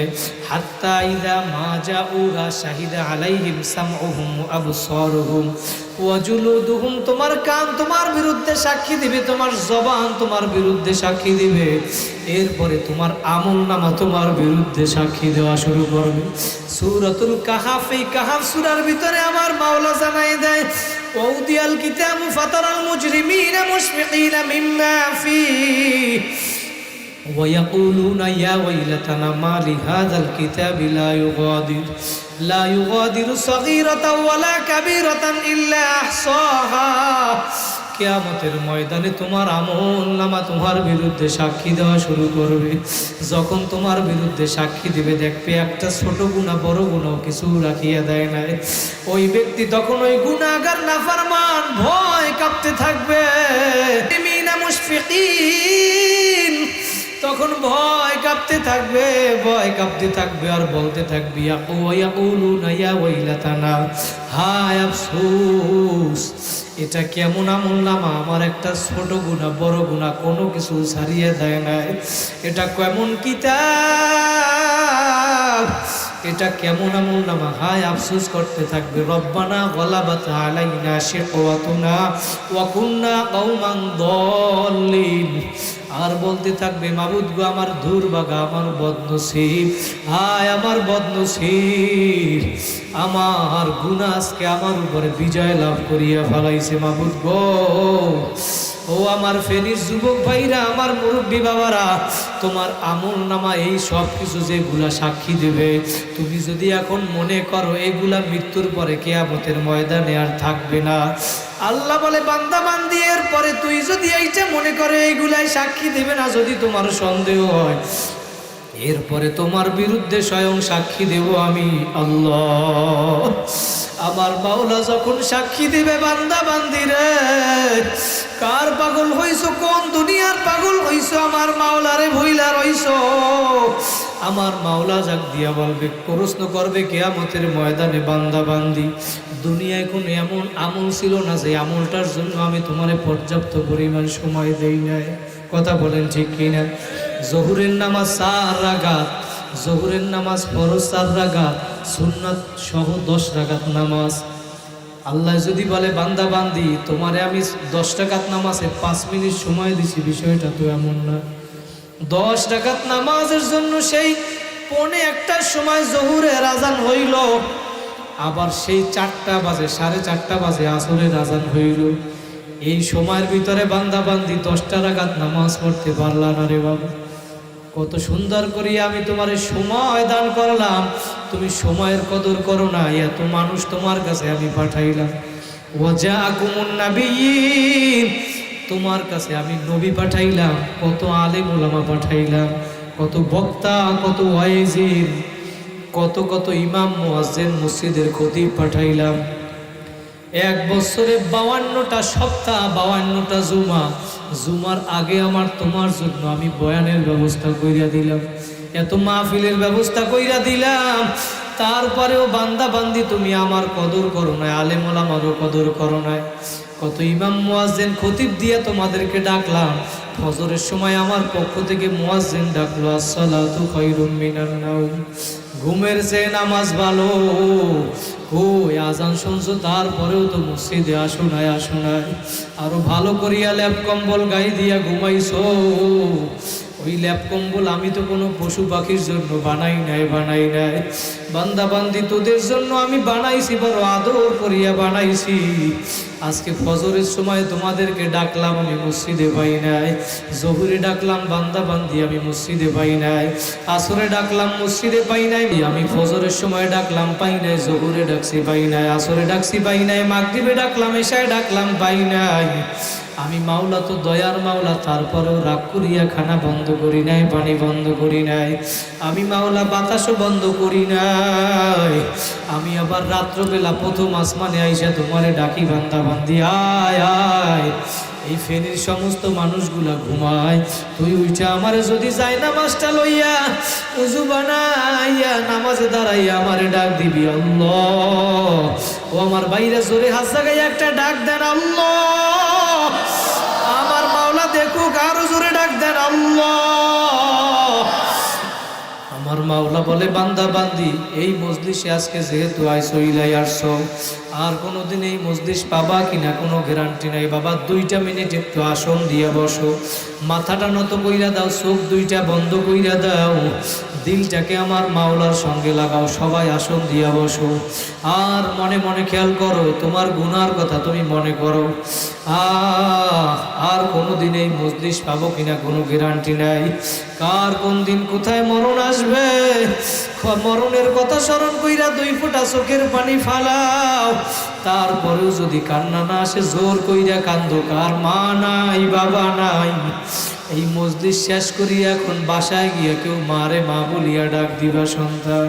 হাত্তা ইযা মা জাউহা শাহিদা আলাইহিম সামউহুম ওয়া আবসারুহুম ওয়া জুলুদুহুম, তোমার কান তোমার বিরুদ্ধে সাক্ষী দিবে, তোমার জবান তোমার বিরুদ্ধে সাক্ষী দিবে, এরপরে তোমার আমলনামা তোমার বিরুদ্ধে সাক্ষী দেওয়া শুরু করবে। সূরাতুল কাহাফ, এই কাহাফ সূরার ভিতরে আমার মাওলা জানাই দেয়, ওয়াউদিয়াল কিতাবু ফাতারাল মুজরিমিনা মুশফিকিনা মিম্মা ফীহি ওয়ায়াকুলুনা ইয়া ওয়াইলাতানা মা লিহাযাল কিতাবি লা ইউগাদিরু সগীরাতাও ওয়ালা কাবীরাতান ইল্লা আহসাহা। কিয়ামতের ময়দানে তোমার আমলনামা তোমার বিরুদ্ধে সাক্ষী দেওয়া শুরু করবে। যখন তোমার বিরুদ্ধে সাক্ষী দিবে, দেখবে একটা ছোট গুনাহ বড় গুনাহ কিছু রাখিয়া দেয় না। ওই ব্যক্তি তখন ওই গুনাহগার নাফরমান ভয় কাঁপতে থাকবে, মিনা মুশফিকিন, তখন ভয় কাঁপতে থাকবে, ভয় কাঁপতে থাকবে, আর বলতে থাকবে, ইয়াকুলুনা ইয়া ওয়াইলাতানা, হায় আফসোস, এটা কেমন আমলনামা, আমার একটা ছোট গুনাহ বড় গুনাহ কোনো কিছু ছাড়িয়ে দেয় না। এটা কেমন কিতাব, এটা কেমন আমলনামা, হায় আফসোস করতে থাকবে। রব্বানা গলাবাত আলাইনা শিকওয়াতুনা ওয়া কুননা কওমান দাল্লিন, আর বলতে থাকবে, মাবুদ গো, আমার দুর্ভাগা, আমার বদনসিব, হায় আমার বদনসিব, আমার গুনাহ আজকে আমার উপরে বিজয় লাভ করিয়া ফেলাইছে। মাবুদ গো, ও আমার ফেনীর যুবক ভাইরা, আমার মুরব্বী বাবারা, তোমার আমলনামা এই সব কিছু যেগুলা সাক্ষী দেবে, তুমি যদি এখন মনে করো এগুলা মৃত্যুর পরে কিয়ামতের ময়দানে আর থাকবে না, আল্লাহ বলে, বান্দা বান্দি, এর পরে তুই যদি এইটা মনে করে এইগুলাই সাক্ষী দেবে না, যদি তোমার সন্দেহ হয়, এরপরে তোমার বিরুদ্ধে স্বয়ং সাক্ষী দেব আমি আল্লাহ। আমার মাওলা যখন সাক্ষী দিবে, বান্দা বান্দিরে, কার পাগল হইছো, কোন দুনিয়ার পাগল হইছো, আমার মাওলারে ভুইলা রইছো, আমার মাওলা জাগ দিয়া বলবে, প্রশ্ন করবে কিয়ামতের ময়দানে, বান্দা বান্দি, দুনিয়ায় কোন এমন আমল ছিল না যে আমলটার জন্য আমি তোমারে পর্যাপ্ত পরিমাণ সময় দেই নাই? কথা বলেন ঠিক কিনা? জহুরের নামাজ 4 রাকাত, জহুরের নামাজ ফরজ 4 রাকাত, সুন্নাত সহ 10 রাকাত নামাজ। আল্লাহ যদি বলে, বান্দা বান্দি, তোমারে আমি 10 রাকাত নামাজে 5 মিনিট সময় দিছি, বিষয়টা তো এমন না। 10 রাকাত নামাজের জন্য সেই 1:45 সময় জহুরের আজান হইল, আবার সেই 4টা বাজে, 4:30 বাজে আসরের আজান হইল। এই সময়ের ভিতরে বান্দা বান্দি 10টা রাকাত নামাজ পড়তে পারলা না রে বাবা। কত সুন্দর করিয়া আমি তোমার সময় দান করলাম, তুমি সময়ের কদর করো না। এত মানুষ তোমার কাছে আমি পাঠাইলাম, ওয়াজাকুমুন নাবিয়্যিন, তোমার কাছে আমি নবী পাঠাইলাম, কত আলেম ওলামা পাঠাইলাম, কত বক্তা, কত ওয়াইজিন, কত কত ইমাম মুয়াজ্জিন, মসজিদের খতিব পাঠাইলাম। 1 বছরে 52টা সপ্তাহ, 52টা জুমা, জুমার আগে আমার তোমার জন্য আমি বয়ানের ব্যবস্থা কইরা দিলাম, এত মাহফিলের ব্যবস্থা কইরা দিলাম। তারপরেও বান্দা বান্দি তুমি আমার কদর করো না, আলেম ওলামারও কদর করো না। কত ইমাম মুয়াজ্জিন খতিব দিয়ে তোমাদেরকে ডাকলাম, ফজরের সময় আমার পক্ষ থেকে মুয়াজ্জিন ডাকলো আসসালাতু খায়রুম মিনান নাওম, ঘুমের যে নামাজ ভালো। কই আজান শুনছো, তারপরেও তো মসজিদে আসো নাই, আরো ভালো করিয়া ল্যাপ কম্বল গায়ে দিয়া ঘুমাইছো। ওই ল্যাপ কম্বল আমি তো কোনো পশু পাখির জন্য বানাই নাই, বান্দা বান্দি তোদের জন্য আমি বানাইছি, বড় আদর করিয়া বানাইছি। আজকে ফজরের সময় তোমাদেরকে ডাকলাম, আমি মসজিদে পাই নাই। জহুরে ডাকলাম বান্দা বান্দি, আমি মসজিদে পাই নাই। আসরে ডাকলাম মসজিদে পাই নাই। আমি ফজরের সময় ডাকলাম পাই নাই, জহুরে ডাকছি পাই নাই, আসরে ডাকছি পাই নাই, মাগরিবে ডাকলাম, এশায় ডাকলাম পাই নাই। আমি মাওলা তো দয়ার মাওলা, তারপরেও রাগ করিয়া খানা বন্ধ করি নাই, পানি বন্ধ করি নাই, আমি মাওলা বাতাসও বন্ধ করি নাই। আমি আবার রাত্রবেলা প্রথম আসমানে আইসা তোমারে ডাকি, বান্দা বান্দি আয় আয়। এই ফেনীর সমস্ত মানুষগুলা ঘুমায়, তুই উঠা আমারে যদি যাই নামাজটা লইয়া উজু বানাইয়া নামাজে দাঁড়াইয়া আমারে ডাক দিবি আল্লাহ। ও আমার বাইরে জোরে হাত জাগাইয়া একটা ডাক দেন আল্লাহ। আমার মাওলা দেখুক, আরো জোরে ডাক দেন আল্লাহ। আমার মাওলা বলে বান্দা বান্দি, এই মজলিসে আজকে যেহেতু আইসো, ইলাই আসছো, আর কোনোদিন এই মজলিস পাবা কিনা কোনো গ্যারান্টি নাই। বাবা 2টা মিনিট একটু আসন দিয়া বসো, মাথাটা নত কইরা দাও, চোখ 2টা বন্ধ কইরা দাও, দিলটাকে আমার মাওলার সঙ্গে লাগাও। সবাই আসন দিয়া বসো, আর মনে মনে খেয়াল করো, তোমার গুনার কথা তুমি মনে করো। আর কোনোদিন এই মজলিস পাবো কিনা কোনো গ্যারান্টি নাই। কার কোন দিন কোথায় মরণ আসবে, মরণের কথা স্মরণ কইরা 2 ফোঁটা চোখের পানি ফালাও। তারপরেও যদি কান্না না আসে, জোর কইরা কান্দো। কার মা নাই, বাবা নাই, এই মজলিস শেষ করিয়া এখন বাসায় গিয়া কেউ মারে মা বলিয়া ডাক দিবা সন্তান,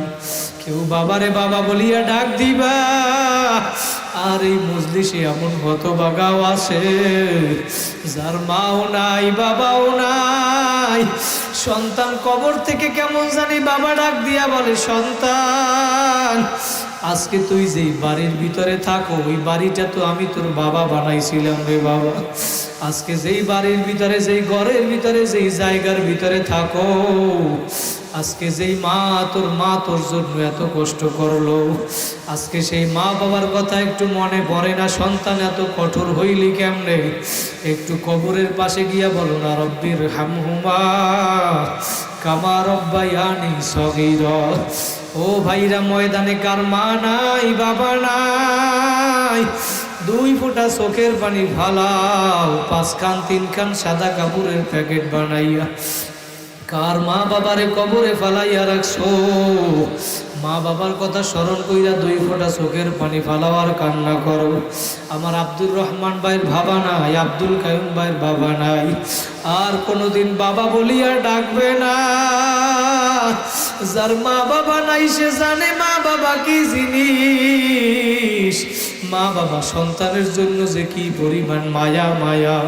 কেউ বাবারে বাবা বলিয়া ডাক দিবা। আর এই মজলিসে এমন হতভাগাও আছে যার মাও নাই, বাবাও নাই। সন্তান কবর থেকে কেমন জানি বাবা ডাক দিয়া বলে, সন্তান আজকে তুই যেই বাড়ির ভিতরে থাকো, ওই বাড়িটা তো আমি তোর বাবা বানাইছিলাম রে বাবা। আজকে যেই বাড়ির ভিতরে, যেই ঘরের ভিতরে, যেই জায়গার ভিতরে থাকো, আজকে যেই মা তোর জন্য এত কষ্ট করলো, আজকে সেই মা বাবার কথা একটু মনে পড়ে না? সন্তান এত কঠোর হইলি কেমনে? একটু কবরের পাশে গিয়া বলো না, রব্বির হামহুমা কামা রব্বায়ানি সগীরা। ও ভাইরা, ময়দানে কার মা নাই, বাবা নাই, 2 ফোঁটা চোখের পানি ফালাও, 5 খান 3 খান সাদা কাপড়ের প্যাকেট বানাইয়া কার মা বাবারে কবরে ফালাইয়া রাখছো? মা বাবার কথা স্মরণ কইরা 2 ফোঁটা চোখের পানি ফালাও আর কান্না করো। আমার আব্দুর রহমান ভাইয়ের বাবা নাই, আব্দুল কায়ুম ভাইয়ের বাবা নাই, আর কোনোদিন বাবা বলিয়া ডাকবে না। যার মা বাবা নাই সে জানে মা বাবা কি জিনিস। মা বাবা সন্তানের জন্য যে কি পরিমাণ মায়া,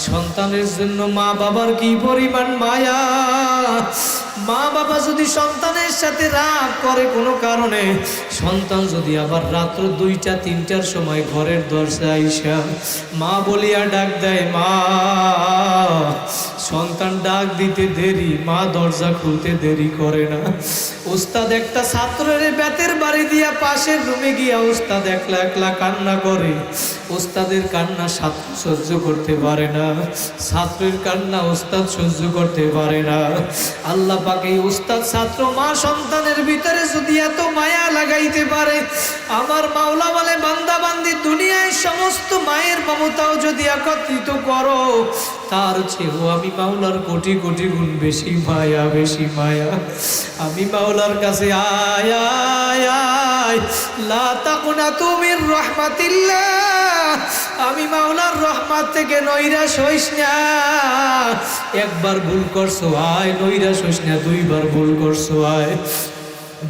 সন্তানের জন্য মা বাবার কি পরিমাণ মায়া। মা বাবা যদি সন্তানের সাথে রাগ করে কোনো কারণে, সন্তান যদি আবার রাত্র 2টা 3টার সময় ঘরের দরজা আইসা মা বলিয়া ডাক দেয়, মা, সন্তান ডাক দিতে দেরি, মা দরজা খুলতে দেরি করে না। উস্তাদ একটা ছাত্রের বেতের বাড়ি দিয়া পাশের রুমে গিয়া উস্তাদ একলা একলা কান্না করে। উস্তাদের কান্না ছাত্র সহ্য করতে পারে না, ছাত্রের কান্না উস্তাদ সহ্য করতে পারে না। আল্লাহ পাক এই উস্তাদ ছাত্র মা সন্তানের ভিতরে যদি এত মায়া লাগাইতে পারে, আমার মাওলা বলে, বান্দা বান্দি দুনিয়ায় সমস্ত মায়ের মমতাও যদি একত্রিত করো, তার চেয়েও আমি মাওলার কোটি কোটি গুণ বেশি মায়া, বেশি মায়া। আমি মাওলার কাছে আয় আয় আয়, লা তাকুনাতু মির রাহমাতিল্লাহ। আমি মাওলার রহমত থেকে নৈরাশ হইস না। একবার ভুল করছো আয়, নৈরাশ হইস না। 2বার ভুল করছো আয়,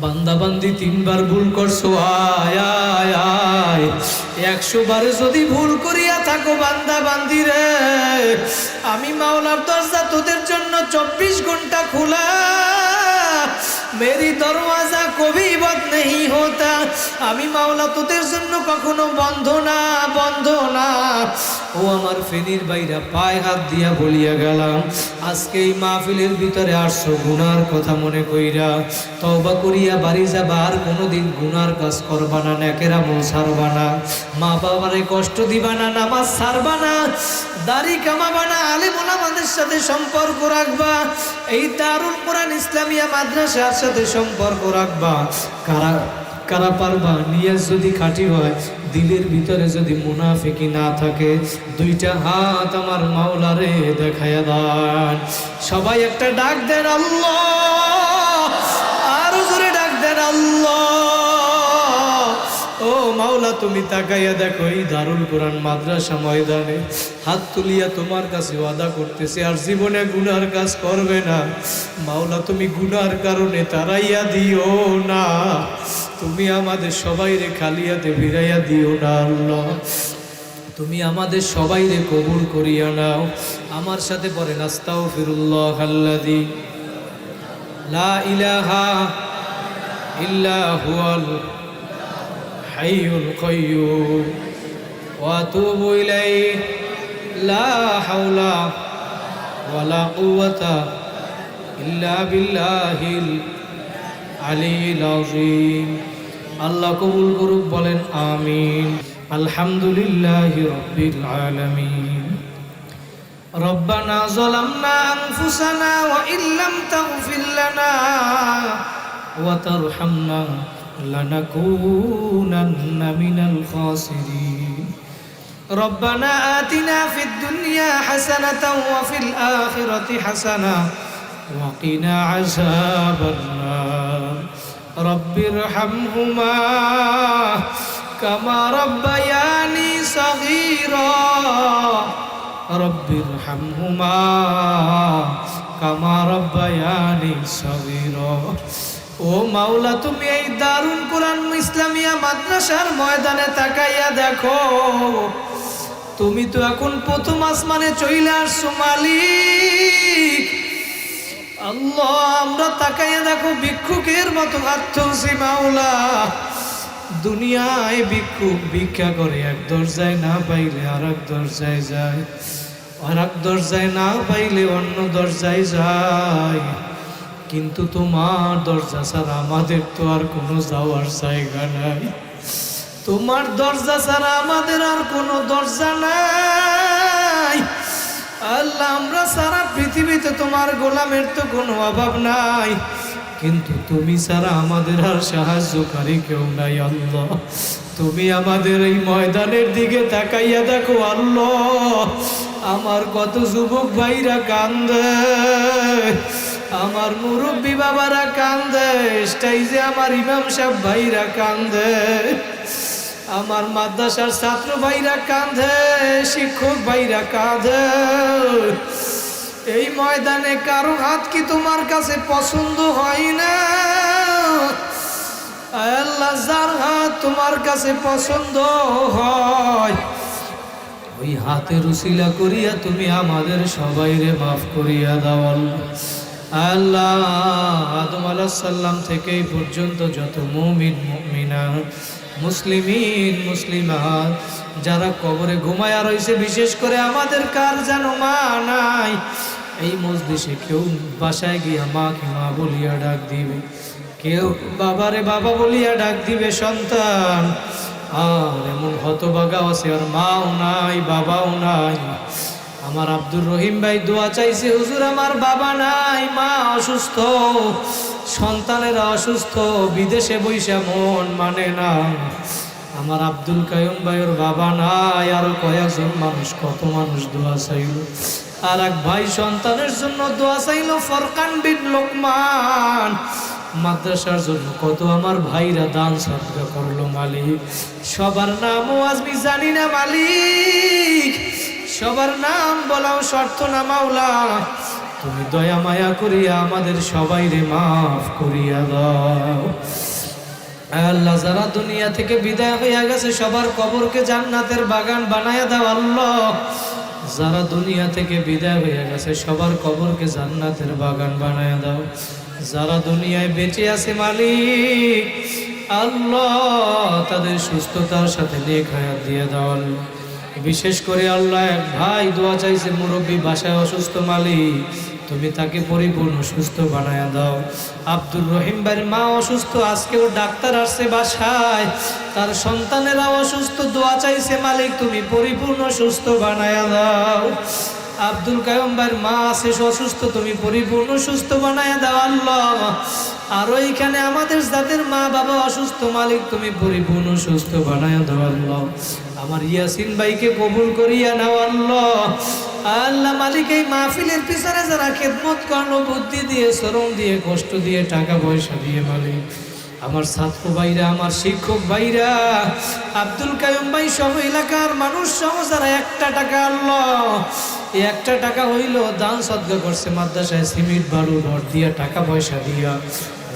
বান্দা বান্দি 3বার ভুল করছো আয় আয় আয়। 100 বারে যদি ভুল করিয়া থাকো বান্দা বান্দি রে, আমি মাওলার দরজা তোদের জন্য 24 ঘন্টা খোলা। मेरी दरवाजा कभी बंद नहीं होता। আমি মাওলা তোদের জন্য কখনো বন্ধ না, বন্ধ না। ও আমার ফেনীর বাইরা পায়ে হাত দিয়া বলিয়া গেলাম, আজকে এই মাহফিলের ভিতরে আসছো গুনার কথা মনে কইরা, তওবা করিয়া বাড়ি যাবা, আর কোনোদিন গুনার কাজ করবা না, নেকের আমল ছাড়বা না, মা বাবারে কষ্ট দিবা না, নামাজ ছাড়বা না, দাড়ি কামাবা না, আলেম ওলামাদের সাথে সম্পর্ক রাখবা, এই দারুল কোরআন ইসলামিয়া মাদ্রাসার সাথে সম্পর্ক রাখবা। কারা কারা পারবা? নিয়াজ যদি খাঁটি হয়, দিলের ভিতরে যদি মুনাফিকি না থাকে, দুইটা হাত আমার মাওলারে দেখায়া দেন। সবাই একটা ডাক দেন আল্লাহ, আরো জোরে ডাক দেন আল্লাহ। ও মাওলা, তুমি তাকাইয়া দেখো এই দারুল কোরআন মাদ্রাসা ময়দানে হাত তুলিয়া তোমার কাছে ওয়াদা করতেছে আর জীবনে গুনার কাজ করবে না। মাওলা, তুমি গুনার কারণে তারাইয়া দিও না, তুমি আমাদের সবাইরে খালিয়াতে ফিরাইয়া দিও না আল্লাহ, তুমি আমাদের সবাইরে কবুল করিয়া নাও। আমার সাথে পড়েন আস্তাগফিরুল্লাহ আল্লাযী লা ইলাহা ইল্লা হুয়াল হাইয়ুল কাইয়্যুম ওয়া আতুবু ইলাইহি লা হাওলা ওয়ালা কুওয়াতা ইল্লা বিল্লাহিল আলিয়্যিল আযীম। আল্লাহ কবুল করুক, বলেন আমিন। আলহামদুলিল্লাহি রাব্বিল আলামিন। রব্বানা যালামনা আনফুসানা ওয়া ইল্লাম তাগফির লানা ওয়া তারহামনা লানাকুনান্না মিনাল খাসিরিন। রব্বানা আতিনা ফিদ দুনিয়া হাসানাতাও ওয়া ফিল আখিরাতি হাসানাহ ওয়া কিনা আযাবান নার। রব্বিরহামহুমা কামা রাব্বায়ানি সাগীরা। রব্বিরহামহুমা কামা রাব্বায়ানি সাগীরা। ও মাওলা, তুমি এই দারুল কোরআন ইসলামিয়া মাদ্রাসার ময়দানে তাকাইয়া দেখো, তুমি তো এখন প্রথম আসমানে চলে আসছো মালিক। আল্লাহ, আমরা তাকাইয়া দেখো ভিক্ষুকের মতো হাত তুলছি মাওলা। দুনিয়ায় ভিক্ষুক ভিক্ষা করে, এক দরজায় না পাইলে আর এক দরজায় যায়, আর এক দরজায় না পাইলে অন্য দরজায় যায়, কিন্তু তোমার দরজা ছাড়া আমাদের তো আর কোনো যাওয়ার জায়গা নাই। তোমার দরজা ছাড়া আমাদের আর কোনো দরজা নাই। আল্লাহ, আমরা সারা পৃথিবীতে তোমার গোলামের তো কোনো অভাব নাই, কিন্তু তুমি ছাড়া আমাদের আর সাহায্যকারী কেউ নাই। আল্লাহ, তুমি আমাদের এই ময়দানের দিকে তাকাইয়া দেখো আল্লাহ, আমার কত যুবক ভাইরা কান্দে, আমার মুরব্বী বাবারা কান্দে, স্টেজে আমার ইমাম সাহেব ভাইরা কান্দে, আমার মাদ্রাসার ছাত্র ভাইরা কাঁদে, শিক্ষক ভাইরা কাঁদে। এই ময়দানে কারো হাত কি তোমার কাছে পছন্দ হয় না? আল্লাহ, যার হাত তোমার কাছে পছন্দ হয়, ওই হাতের উসিলা করিয়া তুমি আমাদের সবাইরে মাফ করিয়া দাও আল্লাহ। আদম আলাইহিস সালাম থেকে এই পর্যন্ত যত মুমিন মুমিনাত, মুসলিমিন মুসলিমাত যারা কবরে ঘুমায়া রয়েছে, বিশেষ করে আমাদের কার যেন মা নাই, এই মজলিসে কেউ বাসায় গিয়া মাকে মা বলিয়া ডাক দিবে, কেউ বাবারে বাবা বলিয়া ডাক দিবে সন্তান। আর এমন হতভাগা আছে আর মাও নাই বাবাও নাই। আমার আব্দুর রহিম ভাই দোয়া চাইছে, হুজুর আমার বাবা নাই, মা অসুস্থ, সন্তানেরা অসুস্থ, বিদেশে বৈশা মন মানে না। আমার আব্দুল কায়ুম ভাইয়ের বাবা নাই, আরো কয়েকজন মানুষ, কত মানুষ দোয়া চাইল। আর এক ভাই সন্তানের জন্য দোয়া চাইল, ফরকান বিন লোকমান। মাদ্রাসার জন্য কত আমার ভাইরা দান সদকা করলো মালিক, সবার নামও আজমি জানি না মালিক, সবার নাম বলাও শর্ত না মাওলা। তুমি দয়া মায়া করিয়া আমাদের সবাইরে মাফ করিয়া দাও আল্লাহ। যারা দুনিয়া থেকে বিদায় হইয়া গেছে সবার কবরকে জান্নাতের বাগান বানায়া দাও আল্লাহ। যারা দুনিয়া থেকে বিদায় হইয়া গেছে সবার কবরকে জান্নাতের বাগান বানায়া দাও যারা দুনিয়ায় বেঁচে আছে মালিক আল্লাহ, তাদের সুস্থতার সাথে নেক হায়াত দিয়ে দাও আল্লাহ। বিশেষ করে আল্লাহ এক ভাই দোয়া চাইছে, মুরব্বী বাসায় অসুস্থ মালিক, তুমি তাকে পরিপূর্ণ সুস্থ বানায়া দাও। আব্দুর রহিম ভাইয়ের মা অসুস্থ, আজকেও ডাক্তার আসছে বাসায়, তার সন্তানেরা অসুস্থ, দোয়া চাইছে মালিক, তুমি পরিপূর্ণ সুস্থ বানায়া দাও। আব্দুল কায়ুম ভাইয়ের মা আছে অসুস্থ, তুমি পরিপূর্ণ সুস্থ বানায়া দাও আল্লাহ। আর ওইখানে আমাদের যাদের মা বাবা অসুস্থ মালিক, তুমি পরিপূর্ণ সুস্থ বানায়া দাও আল্লাহ। আমার ইয়াসিন ভাইকে কবুল করিয়া নাও আল্লাহ। আল্লাহ মালিক, এই মাহফিলের পিছনে যারা খেদমত করলো, বুদ্ধি দিয়ে, শ্রম দিয়ে, কষ্ট দিয়ে, টাকা পয়সা দিয়ে মালিক, আমার ছাত্র ভাইরা, আমার শিক্ষক ভাইরা, আব্দুল কায়ুম ভাই সহ এলাকার মানুষ সহ যারা একটা টাকা আল্লাহ, এই একটা টাকা হইল দান সদকা করছে, মাদ্রাসায় সিমেন্ট বালু রড দিয়া, টাকা পয়সা দিয়া,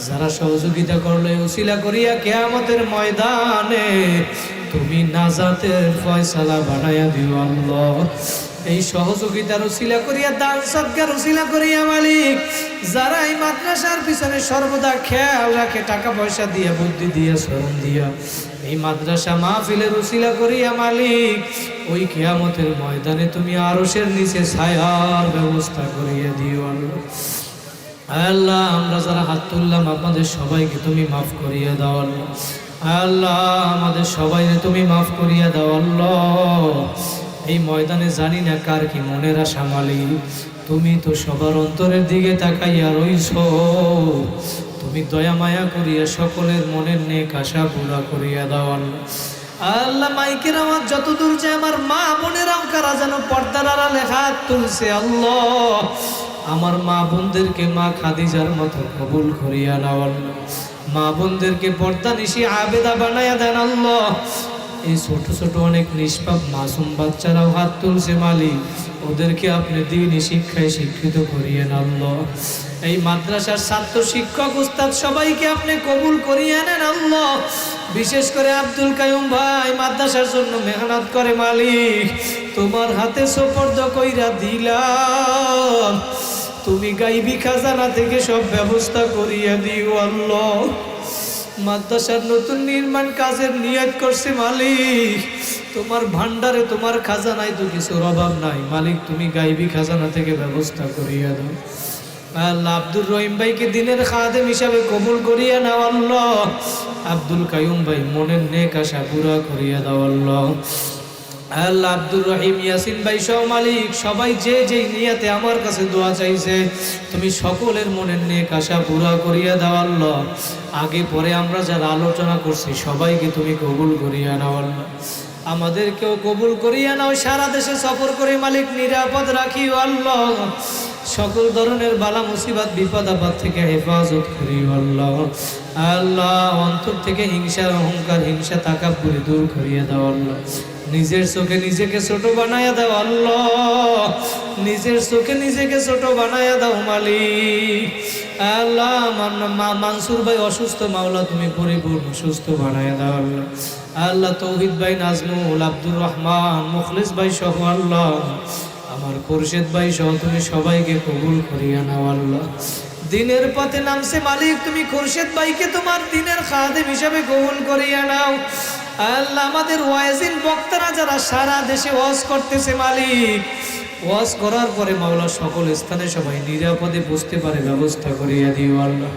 যারা সহযোগিতা করলো, উসিলা করিয়া কিয়ামতের ময়দানে তুমি নাজাতের ফয়সালা বানায়া দিও আল্লাহ। এই সহযোগিতার উসিলা করিয়া, দান সদকার উসিলা করিয়া মালিক, যারা এই মাদ্রাসার পিছনে সর্বদা খেয়াল রাখে, টাকা পয়সা দিয়া, বুদ্ধি দিয়া, শ্রম দিয়া, এই মাদ্রাসা মাহফিলের উসিলা করিয়া মালিক, ওই কিয়ামতের ময়দানে তুমি আরশের নিচে ছায়ার ব্যবস্থা করিয়া দিও আল্লাহ। আল্লাহ আমরা যারা হাত তুললাম, আপনাদের সবাইকে তুমি মাফ করিয়া দাও আল্লাহ। আল্লাহ আমাদের সবাইকে তুমি মাফ করিয়া দাও আল্লাহ। এই ময়দানে জানি না কার কি মনের আশা মালিক, তুমি তো সবার অন্তরের দিকে তাকাইয়া রইছ, তুমি দয়া মায়া করিয়া সকলের মনের নেক আশা পুরা করিয়া দাও আল্লাহ। আল্লাহ মাইকের আমার যতদূর যে আমার মা বোনেরাও কারা যেন পর্দার আড়ালে হাত তুলছে আল্লাহ, আমার মা বোনদেরকে মা খাদিজার মতো কবুল করিয়া নাও আল্লাহ। মা বোনদেরকে পর্দা নিশি আবেদা বানায়া দেন আল্লাহ। এই ছোট ছোট অনেক নিষ্পাপ মাসুম বাচ্চারাও হাত তুলছে মালিক, ওদেরকে আপনি দ্বীনি শিক্ষায় শিক্ষিত করিয়েন আল্লাহ। এই মাদ্রাসার ছাত্র শিক্ষক উস্তাদ সবাইকে আপনি কবুল করিয়ে নেন আল্লাহ। বিশেষ করে আব্দুল কায়ুম ভাই মাদ্রাসার জন্য মেহনত করে মালিক, তোমার হাতে সোপর্দ কইরা দিলাম, তুমি গাইবি খাজানা থেকে সব ব্যবস্থা করিয়া দিও আল্লাহ। মাদ্রাসার নতুন নির্মাণ কাজের নিয়ত করছে মালিক, তোমার ভান্ডারে, তোমার খাজানায় তো কিছুর অভাব নাই মালিক, তুমি গাইবি খাজানা থেকে ব্যবস্থা করিয়া দাও আল্লাহ। আব্দুর রহিম ভাইকে দিনের খাদেম হিসাবে কবুল করিয়া নাও আল্লাহ। আব্দুল কায়ুম ভাই মনের নেক আশা পুরা করিয়া দাও আল্লাহ। আল্লাহ আব্দুর রহিম, ইয়াসিন ভাই সহ মালিক, সবাই যে যেই নিয়াতে আমার কাছে দোয়া চাইছে, তুমি সকলের মনের নেক আশা পুরা করিয়া দাও আল্লাহ। আগে পরে আমরা যারা আলোচনা করছি সবাইকে তুমি কবুল করিয়া নাও আল্লাহ। আমাদেরকেও কবুল করিয়া নাও, সারা দেশে সফর করে মালিক নিরাপদ রাখিও আল্লাহ। সকল ধরনের বালা মুসিবত বিপদ আপদ থেকে হেফাজত করিও আল্লাহ। আল্লাহ অন্তর থেকে হিংসা, অহংকার, হিংসা, তাকাব্বুরি দূর করিয়া দাও আল্লাহ। নিজের চোখে নিজেকে ছোট বানায়া দাও আল্লাহ, নিজের চোখে নিজেকে ছোট বানায়া দাও মালিক। আল্লাহ আমার মানসুর ভাই অসুস্থ, মাওলা তুমি পরিপূর্ণ সুস্থ বানায়া দাও আল্লাহ। আল্লাহ তৌহিদ ভাই, নাজমুল, আব্দুর রহমান, মুখলিস ভাই সহ আল্লাহ, আমার খুরশেদ ভাই সহ তুমি সবাইকে কবুল করিয়া নাও আল্লাহ। দিনের পথে নামছে মালিক, তুমি খুরশেদ ভাইকে তোমার দিনের খাদেম হিসাবে কবুল করিয়া নাও আল্লাহ। আমাদের ওয়াইজিন বক্তারা যারা সারা দেশে ওয়াজ করতেছে মালিক, ওয়াজ করার পরে মাওলা সকল স্থানে সবাই নিরাপদে বুঝতে পারে ব্যবস্থা করিয়া দিও আল্লাহ।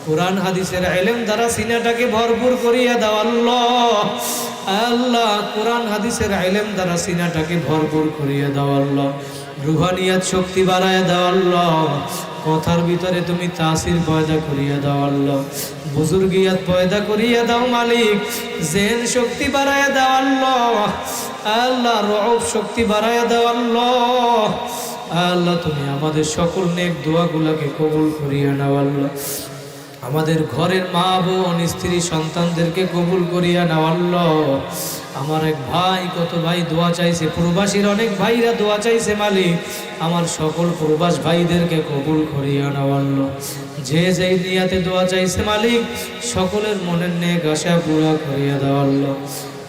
কোরআন হাদিসের ইলম দ্বারা সিনাটাকে ভরপুর করিয়া দাও আল্লাহ। আল্লাহ কোরআন হাদিসের ইলম দ্বারা সিনাটাকে ভরপুর করিয়া দাও আল্লাহ। রুহানিয়াত শক্তি বাড়ায়া দাও আল্লাহ। কথার ভিতরে তুমি তাসির পয়দা করিয়া দাও আল্লাহ। বুজুর্গিয়াত পয়দা করিয়া দাও মালিক। জেন শক্তি বাড়ায়া দাও আল্লাহ। আল্লাহ রউফ শক্তি বাড়ায়া দাও আল্লাহ। আল্লাহ তুমি আমাদের সকল নেক দোয়াগুলোকে কবুল করিয়া নাও আল্লাহ। আমাদের ঘরের মা বোন স্ত্রী সন্তানদেরকে কবুল করিয়া নাও আল্লাহ। আমার এক ভাই, কত ভাই দোয়া চাইছে, প্রবাসীর অনেক ভাইরা দোয়া চাইছে মালিক, আমার সকল প্রবাস ভাইদেরকে কবুল করিয়া নাও আল্লাহ। যে যেই নিয়াতে দোয়া চাইছে মালিক, সকলের মনের নেক আশা পুরা করিয়া দাও আল্লাহ।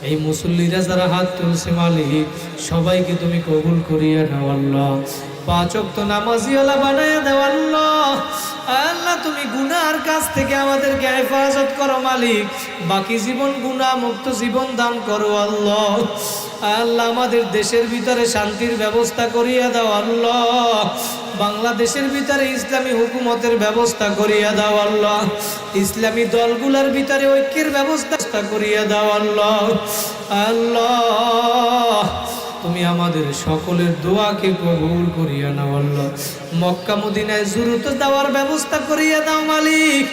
এই মুসল্লিরা যারা হাত তুলছে মালিক, সবাইকে তুমি কবুল করিয়া নাও আল্লাহ। 5 ওয়াক্ত নামাজিওয়ালা বানায়া দাও আল্লাহ। আল্লাহ তুমি গুনার কাছ থেকে আমাদেরকে হেফাজত করো মালিক, বাকি জীবন গুনাহ মুক্ত জীবন দান করো আল্লাহ। আল্লাহ আমাদের দেশের ভিতরে শান্তির ব্যবস্থা করিয়া দাও আল্লাহ। বাংলাদেশের ভিতরে ইসলামী হুকুমতের ব্যবস্থা করিয়া দাও আল্লাহ। ইসলামী দলগুলোর ভিতরে ঐক্যের ব্যবস্থা করিয়া দাও আল্লাহ। আল্লাহ তুমি আমাদের সকলের দোয়াকে কবুল করিয়া নাও আল্লাহ। মক্কা মদিনায় জুরুত দেওয়ার ব্যবস্থা করিয়া দাও মালিক।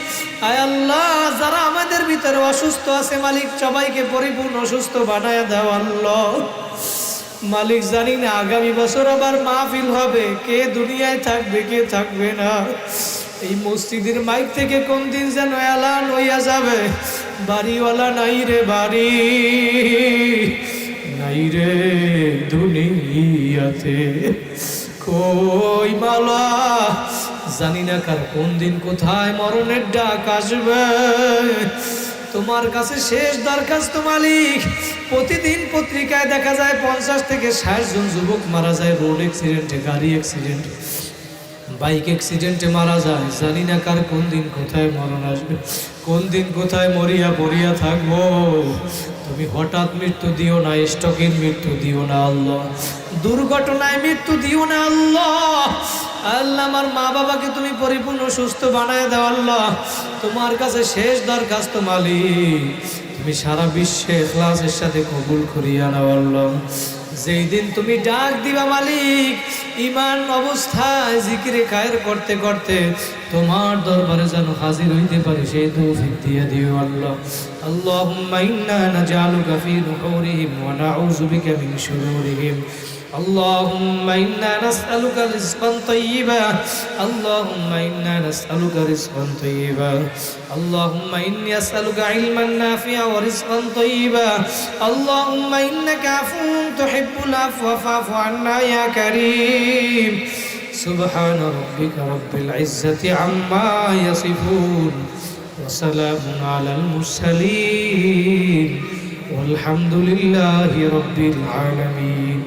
আয় আল্লাহ যারা আমাদের ভিতরে অসুস্থ আছে মালিক, সবাইকে পরিপূর্ণ সুস্থ বানায়া দাও আল্লাহ। মালিক জানি না আগামী বছর আবার মাহফিল হবে, কে দুনিয়ায় থাকবে কে থাকবে না। এই মসজিদের মাইক থেকে কোন দিন যেন এলান হইয়া যাবে, বাড়িওয়ালা নাই রে বাড়ি, নাই রে দুনিয়াতে, কই মালা জানি না কার কোন দিন কোথায় মরণের ডাক আসবে। তোমার কাছে শেষ দরখাস্ত মালিক, প্রতিদিন পত্রিকায় দেখা যায় 50 থেকে 60 জন যুবক মারা যায় রোড অ্যাক্সিডেন্টে, গাড়ি অ্যাক্সিডেন্টে, বাইক অ্যাক্সিডেন্টে মারা যায়। জানি না কার কোন দিন কোথায় মরণ আসবে, কোন দিন কোথায় মরিয়া পড়িয়া থাকবো। তুমি হঠাৎ মৃত্যু দিও না, স্ট্রোকের মৃত্যু দিও না আল্লাহ, দুর্ঘটনায় মৃত্যু দিও না আল্লাহ। আল্লাহ আমার মা বাবাকে তুমি পরিপূর্ণ সুস্থ বানায় দাও আল্লাহ। তোমার কাছে শেষ দরখাস্ত মালিক, তুমি সারা বিশ্বে ইখলাসের সাথে কবুল করিয়া নাও আল্লাহ। যেই দিন তুমি ডাক দিবা মালিক, ঈমান অবস্থায় জিকিরে খায়ের করতে করতে তোমার দরবারে যেন হাজির হইতে পারি, সেই তৌফিক দিয়ে দিও আল্লাহ। আল্লাহুম্মা ইন্না নাজআলুকা ফি নুহুরিহিম ওয়া নাউযু বিকা মিন শুরুরিহিম। اللهم إنا نسألك رزقا طيبا، اللهم إنا نسألك رزقا طيبا، اللهم إني أسألك علما نافعا ورزقا طيبا، اللهم إنك عفو تحب العفو فاعف عنا يا كريم. سبحان ربك رب العزة عما يصفون وسلام على المرسلين والحمد لله رب العالمين.